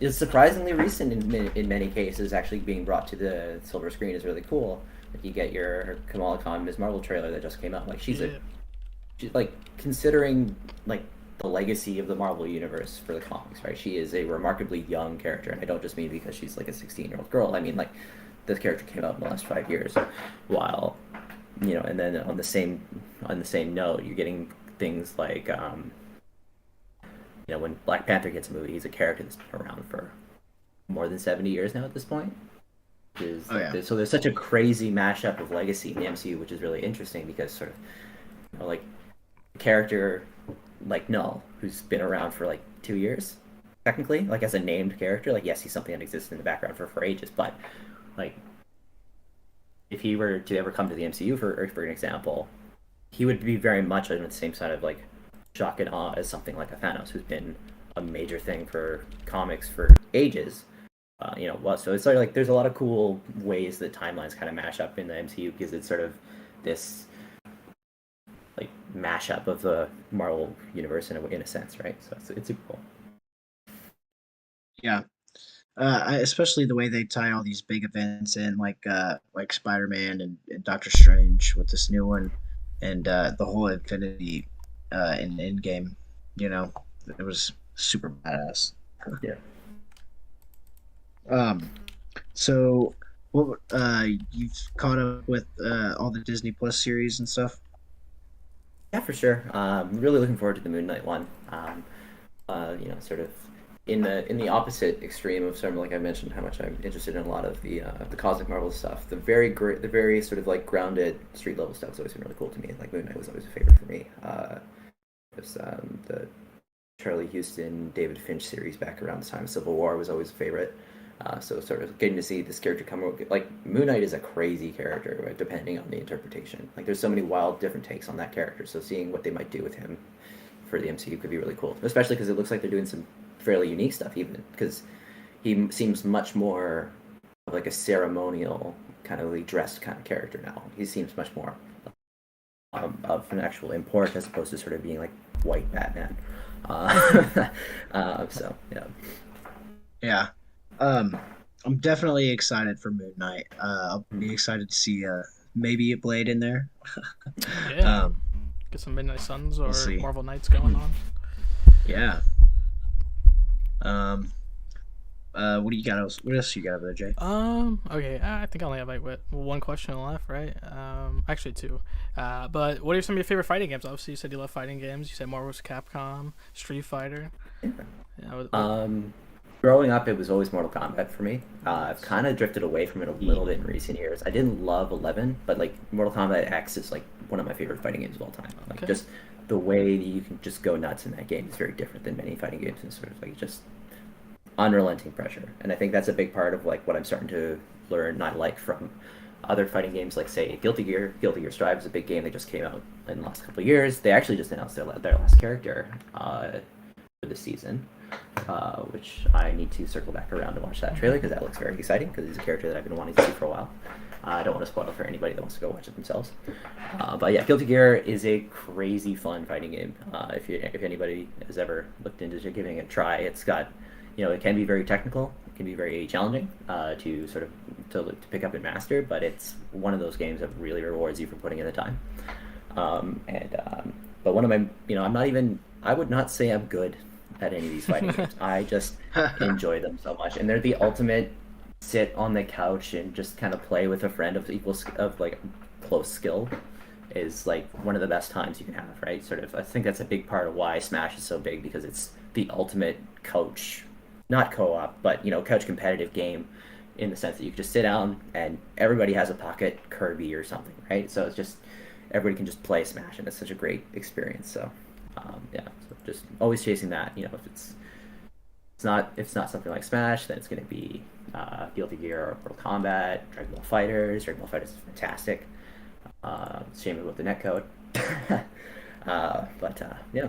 is surprisingly recent in many cases actually being brought to the silver screen is really cool. Like you get your Kamala Khan Ms. Marvel trailer that just came out. Like she's like considering like the legacy of the Marvel universe for the comics, right? She is a remarkably young character, and I don't just mean because she's like a 16-year-old girl. I mean like this character came out in the last 5 years, while and then on the same note, you're getting things like when Black Panther gets a movie, he's a character that's been around for more than 70 years now at this point. So there's such a crazy mashup of legacy in the MCU, which is really interesting because sort of like a character like Null, who's been around for like 2 years, technically, like as a named character. Like, yes, he's something that existed in the background for ages, but like if he were to ever come to the MCU, for an example, he would be very much on the same side of like shock and awe as something like a Thanos, who's been a major thing for comics for ages. So it's sort of like there's a lot of cool ways that timelines kind of mash up in the MCU because it's sort of this like mashup of the Marvel universe in a sense, right? So it's super cool. Yeah. Especially the way they tie all these big events in, like Spider-Man and Doctor Strange with this new one, and the whole Infinity in Endgame. It was super badass. Yeah. So, what you've caught up with all the Disney Plus series and stuff? Yeah, for sure. Really looking forward to the Moon Knight one. Sort of in the opposite extreme of sort of like I mentioned how much I'm interested in a lot of the cosmic Marvel stuff. The very sort of like grounded street level stuff has always been really cool to me. Like Moon Knight was always a favorite for me. The Charlie Houston, David Finch series back around the time of Civil War was always a favorite. So sort of getting to see this character come out, like Moon Knight is a crazy character, right, depending on the interpretation. Like there's so many wild different takes on that character. So seeing what they might do with him for the MCU could be really cool, especially because it looks like they're doing some fairly unique stuff, even because he seems much more of like a ceremonial kind of like dressed kind of character now. He seems much more of an actual import as opposed to sort of being like white Batman. So yeah. Yeah. I'm definitely excited for Moon Knight. I'll be excited to see maybe a Blade in there. Yeah. Get some Midnight Suns or Marvel Knights going on. Yeah. What do you got else? What else you got over there, Jay? Okay, I think I only have like one question left, right? Actually two. But what are some of your favorite fighting games? Obviously, you said you love fighting games. You said Marvel vs. Capcom, Street Fighter. Yeah, growing up, it was always Mortal Kombat for me. I've kind of drifted away from it a little bit in recent years. I didn't love 11, but like Mortal Kombat X is like one of my favorite fighting games of all time. Like just the way you can just go nuts in that game is very different than many fighting games, and sort of like just unrelenting pressure. And I think that's a big part of like what I'm starting to learn not like from other fighting games, like say Guilty Gear. Guilty Gear Strive is a big game that just came out in the last couple of years. They actually just announced their last character for this season. Which I need to circle back around to watch that trailer because that looks very exciting because he's a character that I've been wanting to see for a while. I don't want to spoil it for anybody that wants to go watch it themselves. But yeah, Guilty Gear is a crazy fun fighting game. If anybody has ever looked into giving it a try, it's got, it can be very technical, it can be very challenging to sort of to pick up and master, but it's one of those games that really rewards you for putting in the time. But one of my, I would not say I'm good at any of these fighting games. I just enjoy them so much, and they're the ultimate sit on the couch and just kind of play with a friend of like close skill is like one of the best times you can have, right? Sort of, I think that's a big part of why Smash is so big, because it's the ultimate couch, not co-op, but couch competitive game, in the sense that you can just sit down and everybody has a pocket Kirby or something, right? So it's just everybody can just play Smash, and it's such a great experience. So so just always chasing that. If it's not something like Smash, then it's going to be Guilty Gear or Mortal Kombat, Dragon Ball FighterZ. Dragon Ball FighterZ is fantastic. Shame about the netcode. Yeah.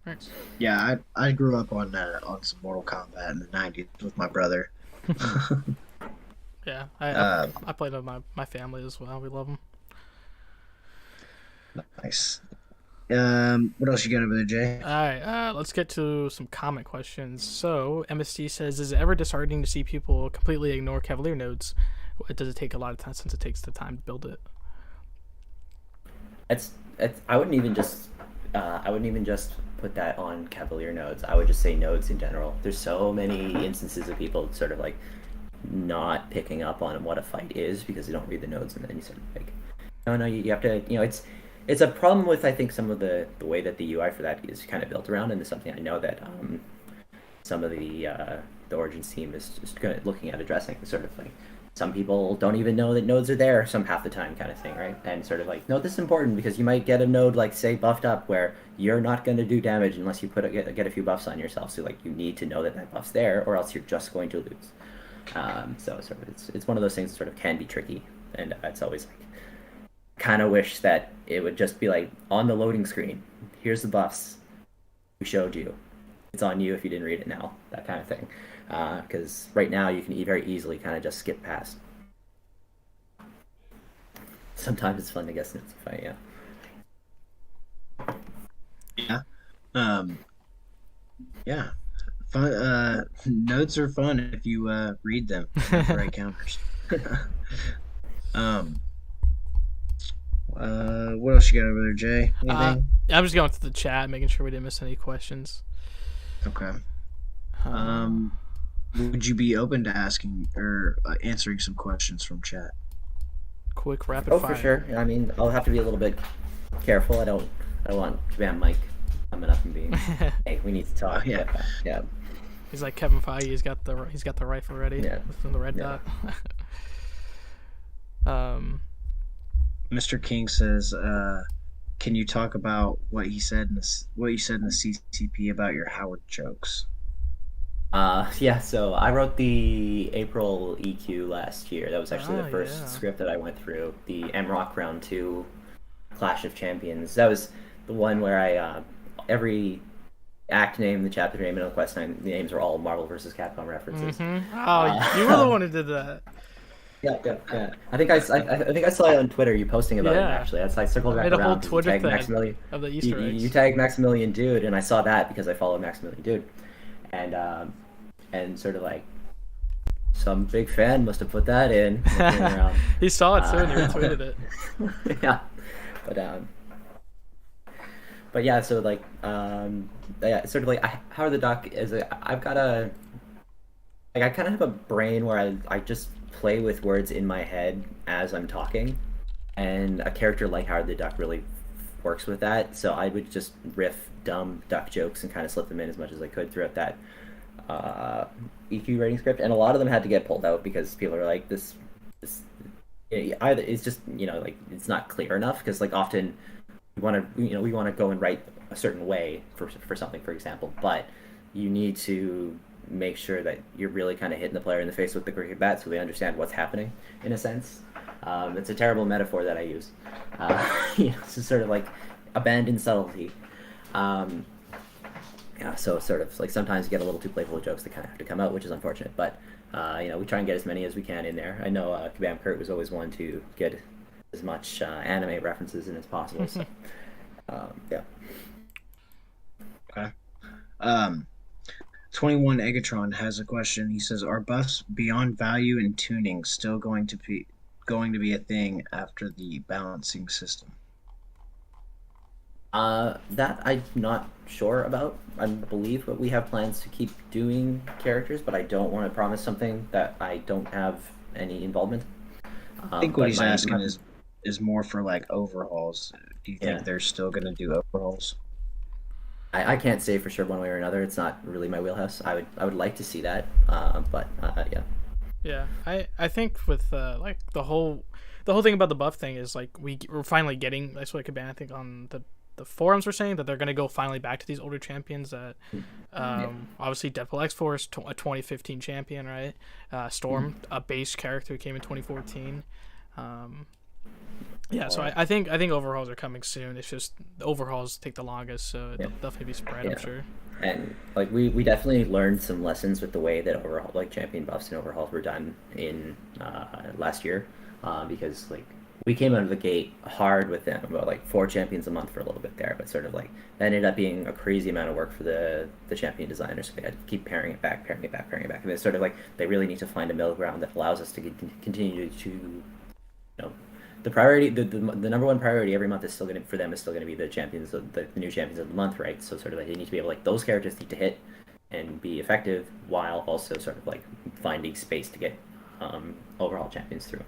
Thanks. Yeah, I grew up on some Mortal Kombat in the '90s with my brother. Yeah, I played with my family as well. We love them. Nice. What else you got over there, Jay? All right, let's get to some comment questions. So MST says, is it ever disheartening to see people completely ignore Cavalier nodes? Does it take a lot of time, since it takes the time to build it? I wouldn't even just put that on Cavalier nodes. I would just say nodes in general. There's so many instances of people sort of like not picking up on what a fight is because they don't read the nodes, and then you sort of like, no, you have to, it's a problem with, I think, some of the way that the UI for that is kind of built around, and it's something I know that some of the Origins team is just kind of looking at addressing. Sort of like some people don't even know that nodes are there some half the time, kind of thing, right? And sort of like, no, this is important because you might get a node like say buffed up where you're not going to do damage unless you get a few buffs on yourself. So like you need to know that that buff's there, or else you're just going to lose. So sort of it's one of those things that sort of can be tricky, and it's always like kind of wish that it would just be like on the loading screen. Here's the buffs we showed you. It's on you if you didn't read it now, that kind of thing. Because right now you can very easily kind of just skip past. Sometimes it's fun to guess it's fight, yeah. Yeah. Yeah. Fun. Notes are fun if you read them with the right counters. What else you got over there, Jay? Anything? I'm just going through the chat, making sure we didn't miss any questions. Okay. Would you be open to asking or answering some questions from chat? Quick rapid fire. Oh, for sure. I mean, I'll have to be a little bit careful. I don't want Kabam Mike coming up and being, hey, we need to talk. Yeah. Yeah. He's like Kevin Feige. He's got the rifle ready. Yeah. From the red dot. Mr. King says, "Can you talk about what you said in the CCP about your Howard jokes?" Yeah, so I wrote the April EQ last year. That was actually the first script that I went through. The Mroc Round 2 Clash of Champions. That was the one where I, every act name, the chapter name, and the quest name, the names were all Marvel vs. Capcom references. Mm-hmm. Oh, you were the one who did that. Yeah. I think I saw it on Twitter. You posting about it actually. I circled back around. I made a whole Twitter thing Maximilian, of the Easter eggs. You tagged Maximilian Dude, and I saw that because I follow Maximilian Dude, and sort of like some big fan must have put that in. He saw it too, and he retweeted it. Yeah, but yeah, so like sort of like Howard the Duck is I've got a like I kind of have a brain where I just play with words in my head as I'm talking, and a character like Howard the Duck really works with that. So I would just riff dumb duck jokes and kind of slip them in as much as I could throughout that EQ writing script, and a lot of them had to get pulled out because people are like this either it's just like it's not clear enough, because like often we want to go and write a certain way for something, for example, but you need to make sure that you're really kind of hitting the player in the face with the cricket bat so they understand what's happening, in a sense. It's a terrible metaphor that I use. It's just sort of like abandoned subtlety. Yeah, so sort of like sometimes you get a little too playful with jokes that kind of have to come out, which is unfortunate, but we try and get as many as we can in there. I know Kabam Kurt was always one to get as much anime references in as possible, so yeah. Okay. 21 Egatron has a question. He says, "Are buffs beyond value and tuning still going to be a thing after the balancing system?" That I'm not sure about. I believe that we have plans to keep doing characters, but I don't want to promise something that I don't have any involvement. I think what he's asking is more for like overhauls. Do you think they're still going to do overhauls? I can't say for sure one way or another. It's not really my wheelhouse. I would like to see that, but yeah. Yeah, I think with like the whole thing about the buff thing is like we're finally getting. That's what Kabam, I think, on the forums were saying that they're going to go finally back to these older champions that obviously Deadpool X-Force, a 2015 champion, right? Storm, a base character who came in 2014. Yeah, so I think overhauls are coming soon. It's just the overhauls take the longest, so it'll definitely be spread, I'm sure. And like we definitely learned some lessons with the way that overhaul, like champion buffs and overhauls were done in last year, because like we came out of the gate hard with them, about like 4 champions a month for a little bit there, but sort of like that ended up being a crazy amount of work for the champion designers. So they had to keep paring it back, and it's sort of like they really need to find a middle ground that allows us to continue to the priority, the number one priority every month is still going to be the champions, the new champions of the month, right? So sort of like they need to be able, like, those characters need to hit and be effective while also sort of like finding space to get overall champions through.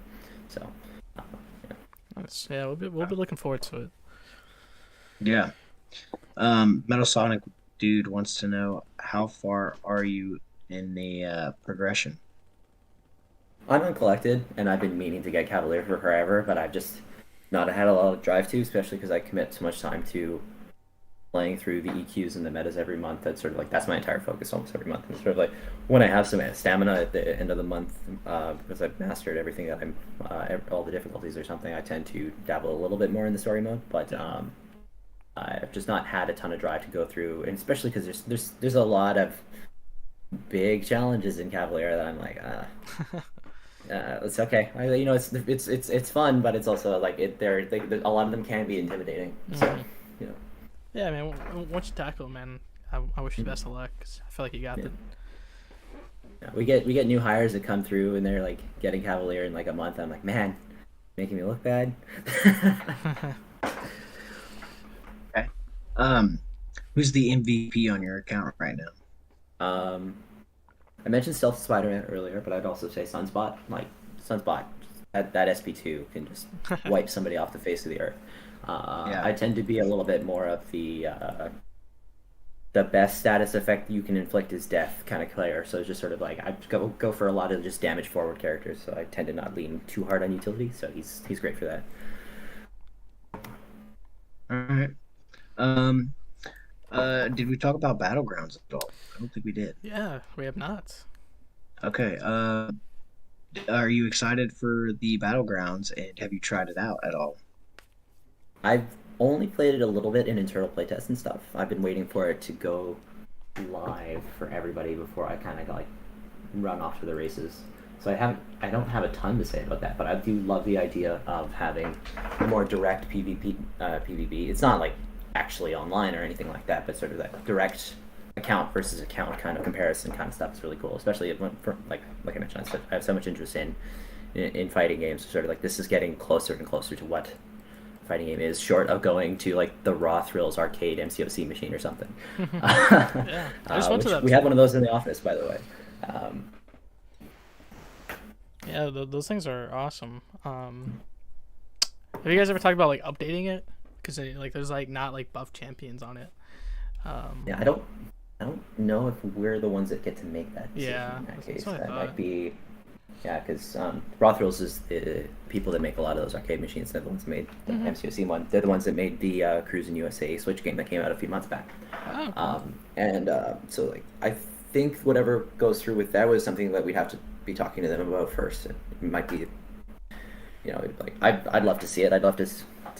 So yeah, we'll be looking forward to it. Yeah. Metal Sonic dude wants to know how far are you in the progression? I'm uncollected, and I've been meaning to get Cavalier for forever, but I've just not had a lot of drive to, especially because I commit so much time to playing through the EQs and the metas every month. That's sort of like that's my entire focus almost every month. And sort of like when I have some stamina at the end of the month, because I've mastered everything that I'm all the difficulties or something, I tend to dabble a little bit more in the story mode. But I've just not had a ton of drive to go through, and especially because there's a lot of big challenges in Cavalier that I'm like, it's okay. It's fun, but it's also like a lot of them can be intimidating. So you know. Yeah, man. Once you tackle, man, I wish you the best of luck. 'Cause I feel like you got it. Yeah, we get new hires that come through and they're like getting Cavalier in like a month. I'm like, man, making me look bad. Okay. Who's the MVP on your account right now? I mentioned Stealth Spider-Man earlier, but I'd also say Sunspot. Like Sunspot, that SP2 can just wipe somebody off the face of the earth. Yeah. I tend to be a little bit more of the best status effect you can inflict is death kind of player. So it's just sort of like I go for a lot of just damage forward characters. So I tend to not lean too hard on utility. So he's great for that. All right. Did we talk about Battlegrounds at all? I don't think we did. Yeah, we have not. Okay. Are you excited for the Battlegrounds, and have you tried it out at all? I've only played it a little bit in internal playtests and stuff. I've been waiting for it to go live for everybody before I kind of like run off to the races. So I don't have a ton to say about that, but I do love the idea of having a more direct PvP. It's not like actually online or anything like that, but sort of that direct account versus account kind of comparison kind of stuff is really cool. Especially like I mentioned, I have so much interest in fighting games. So sort of like this is getting closer and closer to what fighting game is, short of going to like the Raw Thrills arcade MCOC machine or something. Yeah, I just went to that. We have one of those in the office, by the way. Yeah, those things are awesome. Have you guys ever talked about like updating it? Because like there's like not like buff champions on it. Yeah, I don't know if we're the ones that get to make that decision. Yeah, in that that's case, what I that thought. might be. Yeah, because Raw Thrills is the people that make a lot of those arcade machines. They're the ones that made the MCOC one. They're the ones that made the Cruise in USA Switch game that came out a few months back. Oh, cool. So like I think whatever goes through with that was something that we'd have to be talking to them about first. It might be, like I'd love to see it. I'd love to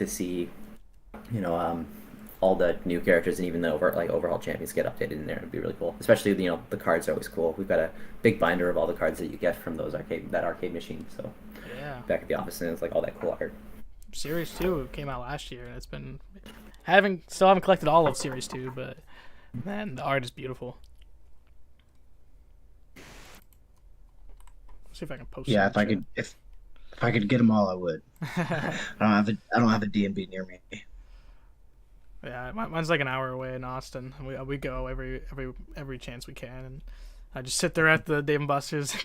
see, all the new characters and even the overhaul champions get updated in there. It'd be really cool. Especially the cards are always cool. We've got a big binder of all the cards that you get from those arcade machine. So Yeah. back at the office and it's like all that cool art. Series 2 came out last year, and it's been still haven't collected all of Series 2, but man, the art is beautiful. See if I can post. Yeah, some shit. if I could get them all, I would. I don't have a D&B near me. Yeah, mine's like an hour away in Austin. We go every chance we can, and I just sit there at the Dave & Buster's,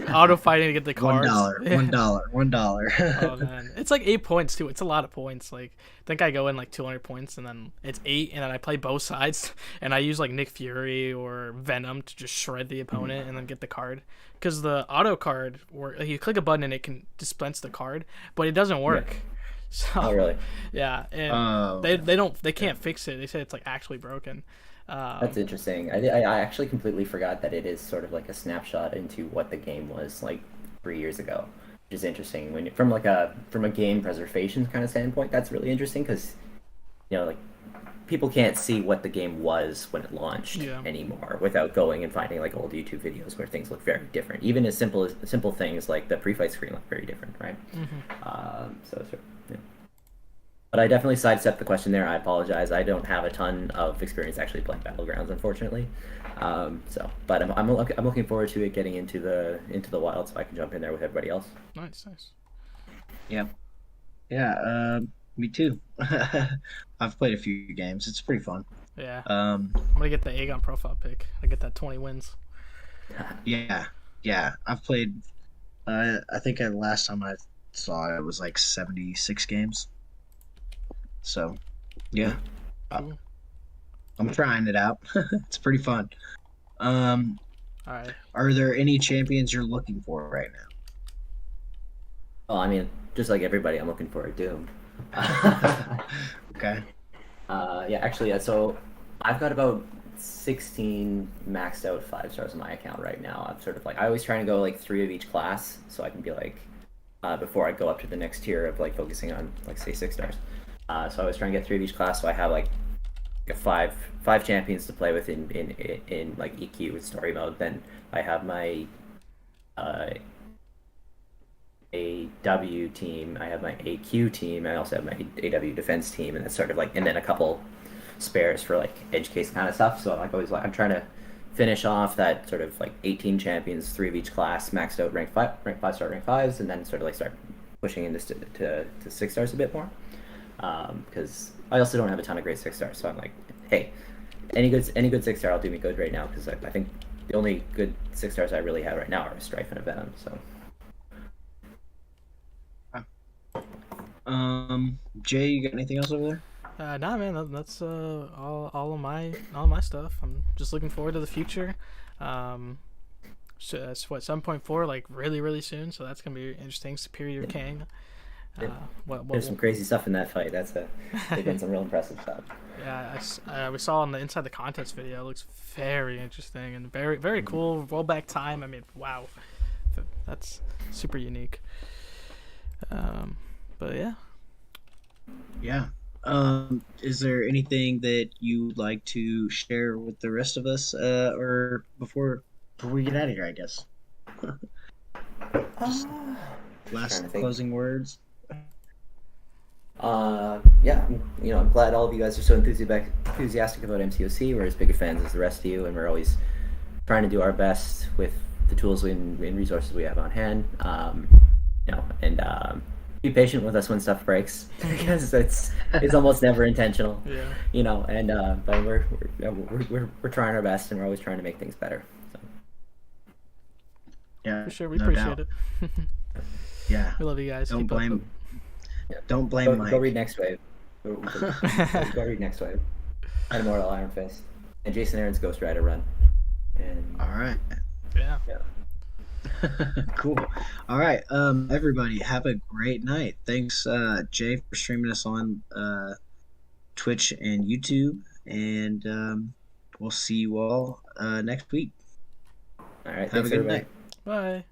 auto fighting to get the cards. $1. Oh man, it's like 8 points too. It's a lot of points. Like I think I go in like 200 points, and then it's 8, and then I play both sides, and I use like Nick Fury or Venom to just shred the opponent and then get the card. Because the auto card, you click a button and it can dispense the card, but it doesn't work. Yeah. So, Oh really? yeah, and they can't fix it. They say it's like actually broken. That's interesting. I actually completely forgot that it is sort of like a snapshot into what the game was like 3 years ago, which is interesting. From a game preservation kind of standpoint, that's really interesting because like people can't see what the game was when it launched anymore without going and finding like old YouTube videos where things look very different. Even as simple things like the pre-fight screen look very different, right? Yeah. But I definitely sidestepped the question there. I apologize. I don't have a ton of experience actually playing Battlegrounds, unfortunately. But I'm looking forward to it getting into the wild, so I can jump in there with everybody else. Nice. Yeah. Me too. I've played a few games. It's pretty fun. Yeah. I'm gonna get the Aegon profile pick. I get that 20 wins. Yeah. I've played. I think last time I saw it was like 76 games. So Yeah, Cool. I'm trying it out. It's pretty fun. Um, All right. are there any champions you're looking for right Well, I mean, just like everybody, I'm looking for a Doom. now? Okay. Yeah, actually, yeah. So I've got about 16 maxed out 5 stars on my account right now. I'm sort of like I always try to go like 3 of each class, so I can be like before I go up to the next tier of like focusing on like say 6 stars. So I was trying to get 3 of each class, so I have like a five champions to play with in like EQ with story mode. Then I have my uh, AW team. I have my AQ team. I also have my AW defense team, and it's sort of like, and then a couple spares for like edge case kind of stuff. So I'm like always like I'm trying to finish off that sort of like 18 champions, 3 of each class, maxed out rank 5 star, rank fives, and then sort of like start pushing into to 6 stars a bit more. Because I also don't have a ton of great 6 stars, so I'm like, hey, any good 6 star will do me good right now because I think the only good 6 stars I really have right now are a Strife and a Venom. So. Jay, you got anything else over there? Nah, man, that's all of my stuff. I'm just looking forward to the future. So that's what 7.4 like really soon. So that's gonna be interesting. Superior King. There's some crazy stuff in that fight. They've done some real impressive stuff. Yeah, we saw on the Inside the Contest video. It looks very interesting and very cool. Rollback time. I mean, wow, that's super unique. But yeah. Yeah. Is there anything that you would like to share with the rest of us, or before we get out of here? I guess. Just last closing words. Yeah, I'm glad all of you guys are so enthusiastic about MCOC. We're as big of fans as the rest of you, and we're always trying to do our best with the tools and resources we have on hand. And be patient with us when stuff breaks because it's almost never intentional. Yeah. And but we're trying our best, and we're always trying to make things better. So. Yeah, for sure. We appreciate it. Yeah, we love you guys. Don't Keep blame. up. Yeah. Don't blame Mike. Go read Next Wave. Go read Next Wave. And Immortal Iron Fist. And Jason Aaron's Ghost Rider run. And all right. Yeah. Cool. All right. Everybody have a great night. Thanks, Jay, for streaming us on Twitch and YouTube. And we'll see you all next week. All right. Have a good night. Bye.